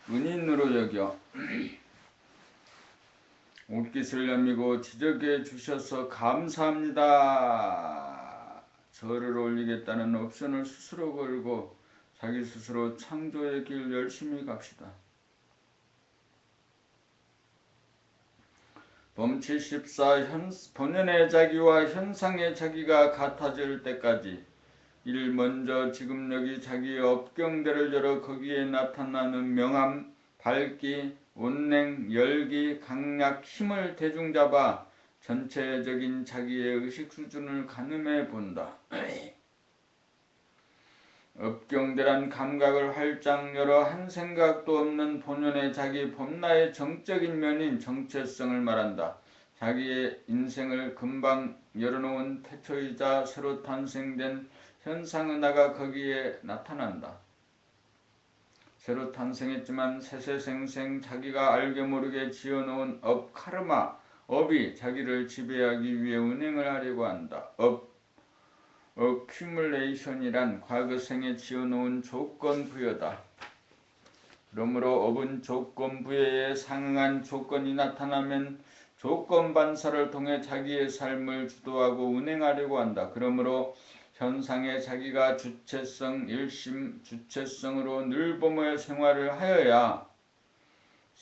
Speaker 1: 은인으로 여겨 옷깃을 여미고 지적해 주셔서 감사합니다. 절을 올리겠다는 옵션을 스스로 걸고 자기 스스로 창조의 길 열심히 갑시다. 범 74 본연의 자기와 현상의 자기가 같아질 때까지 일 먼저 지금 여기 자기의 업경대를 열어 거기에 나타나는 명암, 밝기, 온냉, 열기, 강약, 힘을 대중 잡아 전체적인 자기의 의식 수준을 가늠해 본다. 업경대란 감각을 활짝 열어 한 생각도 없는 본연의 자기 범나의 정적인 면인 정체성을 말한다. 자기의 인생을 금방 열어놓은 태초이자 새로 탄생된 현상은하가 거기에 나타난다. 새로 탄생했지만 세세생생 자기가 알게 모르게 지어놓은 업 카르마, 업이 자기를 지배하기 위해 운행을 하려고 한다. 어큐뮬레이션이란 과거생에 지어놓은 조건부여다. 그러므로 업은 조건부여에 상응한 조건이 나타나면 조건 반사를 통해 자기의 삶을 주도하고 운행하려고 한다. 그러므로 현상의 자기가 주체성, 일심, 주체성으로 늘 범의 생활을 하여야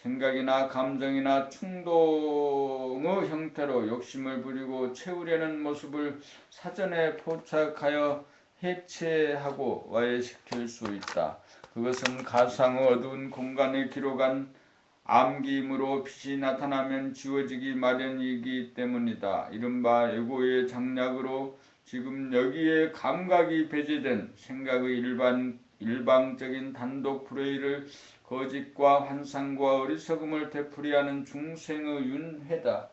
Speaker 1: 생각이나 감정이나 충동의 형태로 욕심을 부리고 채우려는 모습을 사전에 포착하여 해체하고 와해시킬 수 있다. 그것은 가상의 어두운 공간에 기록한 암기임으로 빛이 나타나면 지워지기 마련이기 때문이다. 이른바 에고의 장략으로 지금 여기에 감각이 배제된 생각의 일방적인 단독 불의를 거짓과 환상과 어리석음을 되풀이하는 중생의 윤회다.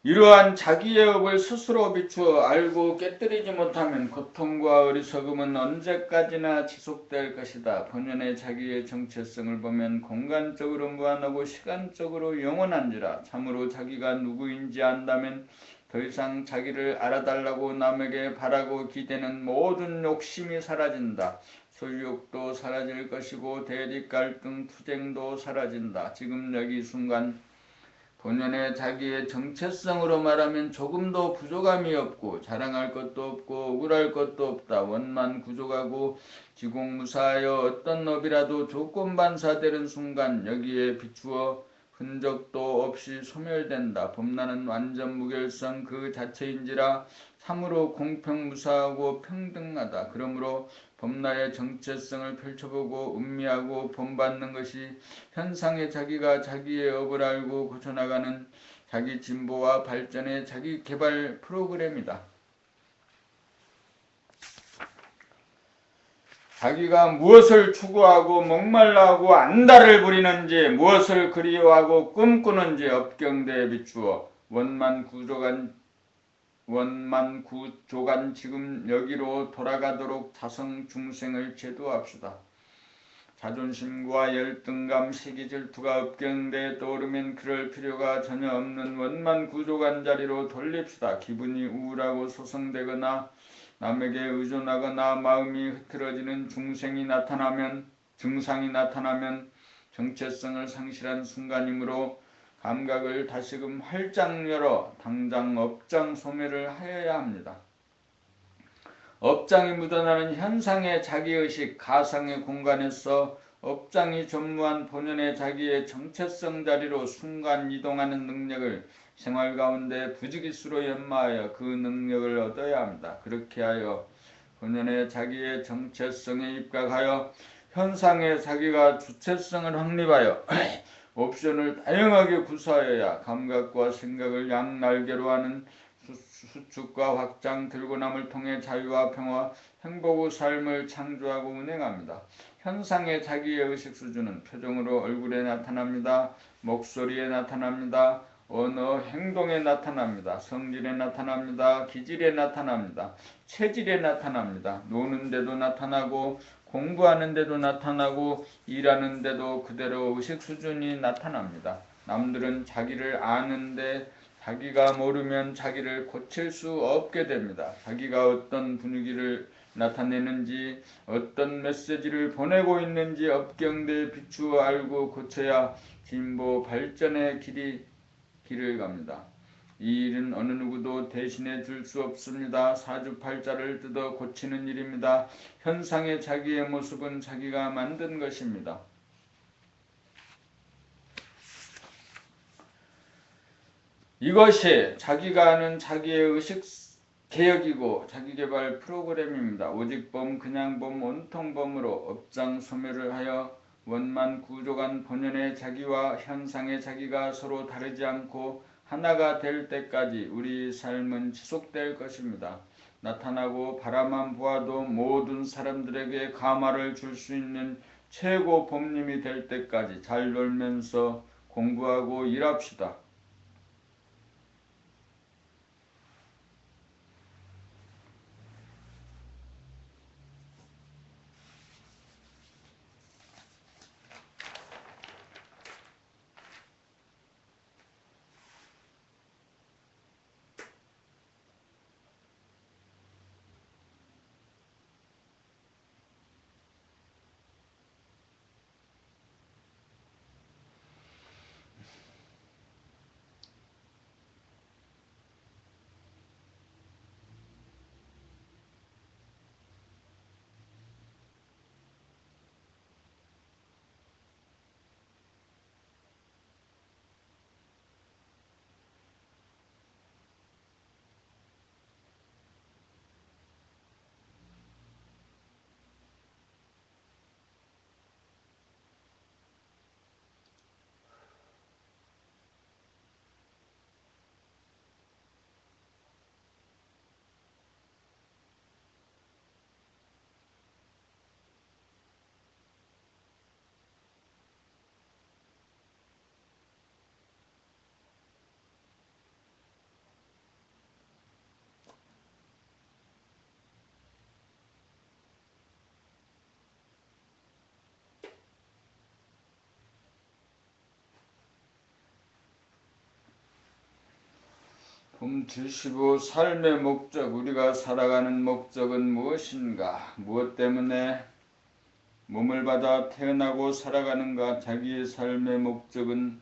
Speaker 1: 이러한 자기의 업을 스스로 비추어 알고 깨뜨리지 못하면 고통과 어리석음은 언제까지나 지속될 것이다. 본연의 자기의 정체성을 보면 공간적으로 무한하고 시간적으로 영원한지라. 참으로 자기가 누구인지 안다면 더 이상 자기를 알아달라고 남에게 바라고 기대는 모든 욕심이 사라진다. 소유욕도 사라질 것이고 대립 갈등 투쟁도 사라진다. 지금 여기 순간 본연의 자기의 정체성으로 말하면 조금도 부족함이 없고 자랑할 것도 없고 억울할 것도 없다. 원만 구족하고 지공무사하여 어떤 업이라도 조건반사되는 순간 여기에 비추어 흔적도 없이 소멸된다. 범나는 완전 무결성 그 자체인지라 참으로 공평무사하고 평등하다. 그러므로 범나의 정체성을 펼쳐보고 음미하고 본받는 것이 현상의 자기가 자기의 업을 알고 고쳐나가는 자기 진보와 발전의 자기 개발 프로그램이다. 자기가 무엇을 추구하고 목말라하고 안달을 부리는지 무엇을 그리워하고 꿈꾸는지 업경대에 비추어 원만구조간 지금 여기로 돌아가도록 자성 중생을 제도합시다. 자존심과 열등감, 시기질투가 업경대에 떠오르면 그럴 필요가 전혀 없는 원만구조간 자리로 돌립시다. 기분이 우울하고 소성되거나 남에게 의존하거나 마음이 흐트러지는 증상이 나타나면 정체성을 상실한 순간이므로 감각을 다시금 활짝 열어 당장 업장 소멸을 하여야 합니다. 업장이 묻어나는 현상의 자기의식, 가상의 공간에서 업장이 전무한 본연의 자기의 정체성 자리로 순간 이동하는 능력을 생활 가운데 부지기수로 연마하여 그 능력을 얻어야 합니다. 그렇게 하여 본연의 자기의 정체성에 입각하여 현상의 자기가 주체성을 확립하여 옵션을 다양하게 구사하여야 감각과 생각을 양날개로 하는 수축과 확장, 들고남을 통해 자유와 평화, 행복의 삶을 창조하고 운행합니다. 현상의 자기의 의식 수준은 표정으로 얼굴에 나타납니다. 목소리에 나타납니다. 언어, 행동에 나타납니다. 성질에 나타납니다. 기질에 나타납니다. 체질에 나타납니다. 노는 데도 나타나고 공부하는 데도 나타나고 일하는 데도 그대로 의식 수준이 나타납니다. 남들은 자기를 아는데 자기가 모르면 자기를 고칠 수 없게 됩니다. 자기가 어떤 분위기를 나타내는지 어떤 메시지를 보내고 있는지 업경대에 비추어 알고 고쳐야 진보 발전의 길을 갑니다. 이 일은 어느 누구도 대신해 줄 수 없습니다. 사주팔자를 뜯어 고치는 일입니다. 현상의 자기의 모습은 자기가 만든 것입니다. 이것이 자기가 아는 자기의 의식 개혁이고 자기개발 프로그램입니다. 오직범, 그냥범, 온통범으로 업장 소멸을 하여 원만구조간 본연의 자기와 현상의 자기가 서로 다르지 않고 하나가 될 때까지 우리 삶은 지속될 것입니다. 나타나고 바라만 보아도 모든 사람들에게 감화를 줄 수 있는 최고 법님이 될 때까지 잘 놀면서 공부하고 일합시다. 봄 75. 삶의 목적. 우리가 살아가는 목적은 무엇인가? 무엇 때문에 몸을 받아 태어나고 살아가는가? 자기의 삶의 목적은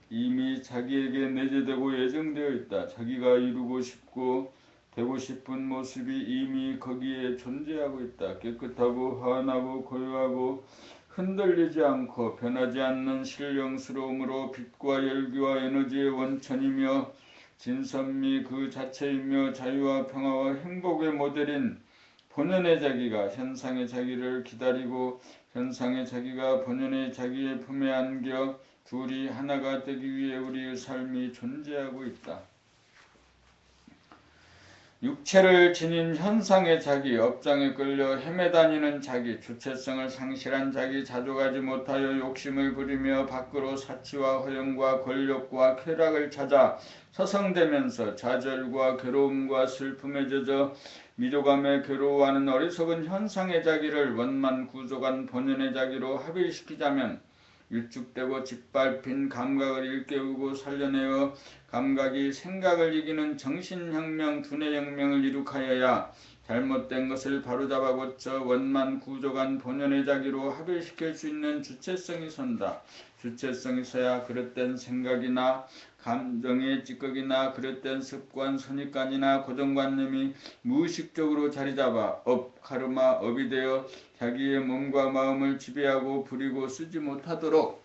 Speaker 1: 이미 자기에게 내재되고 예정되어 있다. 자기가 이루고 싶고 되고 싶은 모습이 이미 거기에 존재하고 있다. 깨끗하고 환하고 고요하고 흔들리지 않고 변하지 않는 신령스러움으로 빛과 열기와 에너지의 원천이며 진선미 그 자체이며 자유와 평화와 행복의 모델인 본연의 자기가 현상의 자기를 기다리고 현상의 자기가 본연의 자기의 품에 안겨 둘이 하나가 되기 위해 우리의 삶이 존재하고 있다. 육체를 지닌 현상의 자기, 업장에 끌려 헤매다니는 자기, 주체성을 상실한 자기, 자족하지 못하여 욕심을 부리며 밖으로 사치와 허영과 권력과 쾌락을 찾아 서성대면서 좌절과 괴로움과 슬픔에 젖어 미조감에 괴로워하는 어리석은 현상의 자기를 원만 구조간 본연의 자기로 합일시키자면 위축되고 짓밟힌 감각을 일깨우고 살려내어 감각이 생각을 이기는 정신혁명, 두뇌혁명을 이룩하여야 잘못된 것을 바로잡아 고쳐 원만 구조간 본연의 자기로 합일시킬 수 있는 주체성이 선다. 주체성이 서야 그릇된 생각이나 감정의 찌꺼기나 그릇된 습관, 선입관이나 고정관념이 무의식적으로 자리잡아 카르마, 업이 되어 자기의 몸과 마음을 지배하고 부리고 쓰지 못하도록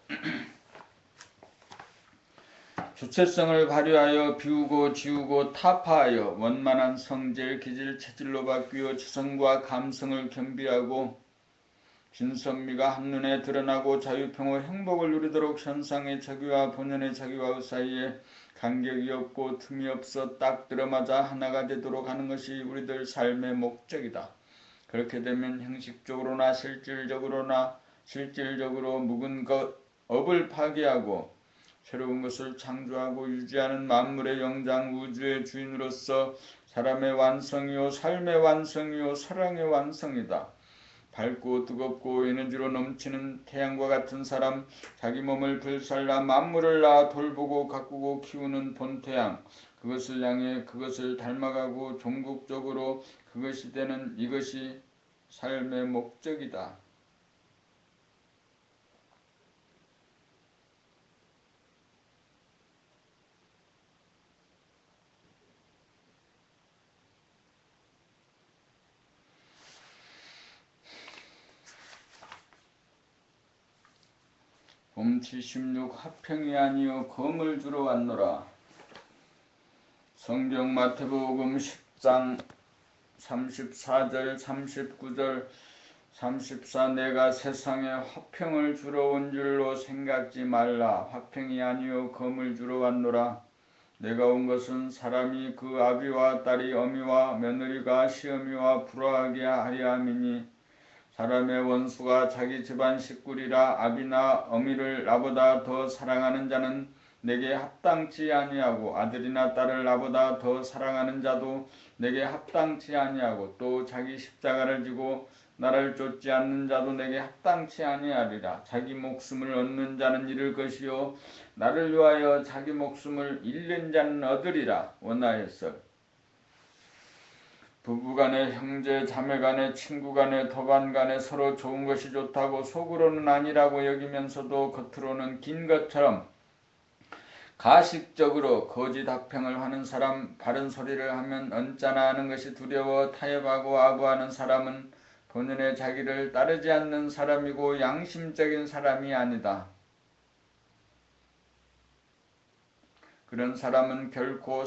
Speaker 1: 주체성을 발휘하여 비우고 지우고 타파하여 원만한 성질, 기질, 체질로 바뀌어 지성과 감성을 겸비하고 진선미가 한눈에 드러나고 자유평화 행복을 누리도록 현상의 자기와 본연의 자기와 사이에 간격이 없고 틈이 없어 딱 들어맞아 하나가 되도록 하는 것이 우리들 삶의 목적이다. 그렇게 되면 형식적으로나 실질적으로 묵은 것, 업을 파괴하고 새로운 것을 창조하고 유지하는 만물의 영장 우주의 주인으로서 사람의 완성이요 삶의 완성이요 사랑의 완성이다. 밝고 뜨겁고 에너지로 넘치는 태양과 같은 사람, 자기 몸을 불살라 만물을 낳아 돌보고 가꾸고 키우는 본태양, 그것을 향해 그것을 닮아가고 종국적으로 그것이 되는 이것이 삶의 목적이다. 봄 76. 화평이 아니요 검을 주러 왔노라. 성경 마태복음 10장 34절 39절 34. 내가 세상에 화평을 주러 온 줄로 생각지 말라. 화평이 아니요 검을 주러 왔노라. 내가 온 것은 사람이 그 아비와 딸이 어미와 며느리가 시어미와 불화하게 하려 함이니 사람의 원수가 자기 집안 식구리라. 아비나 어미를 나보다 더 사랑하는 자는 내게 합당치 아니하고 아들이나 딸을 나보다 더 사랑하는 자도 내게 합당치 아니하고 또 자기 십자가를 지고 나를 쫓지 않는 자도 내게 합당치 아니하리라. 자기 목숨을 얻는 자는 잃을 것이요 나를 위하여 자기 목숨을 잃는 자는 얻으리라. 원하였어. 부부간에 형제 자매간에 친구간에 도반간에 서로 좋은 것이 좋다고 속으로는 아니라고 여기면서도 겉으로는 긴 것처럼 가식적으로 거짓 학평을 하는 사람, 바른 소리를 하면 언짢아 하는 것이 두려워 타협하고 아부하는 사람은 본연의 자기를 따르지 않는 사람이고 양심적인 사람이 아니다. 그런 사람은 결코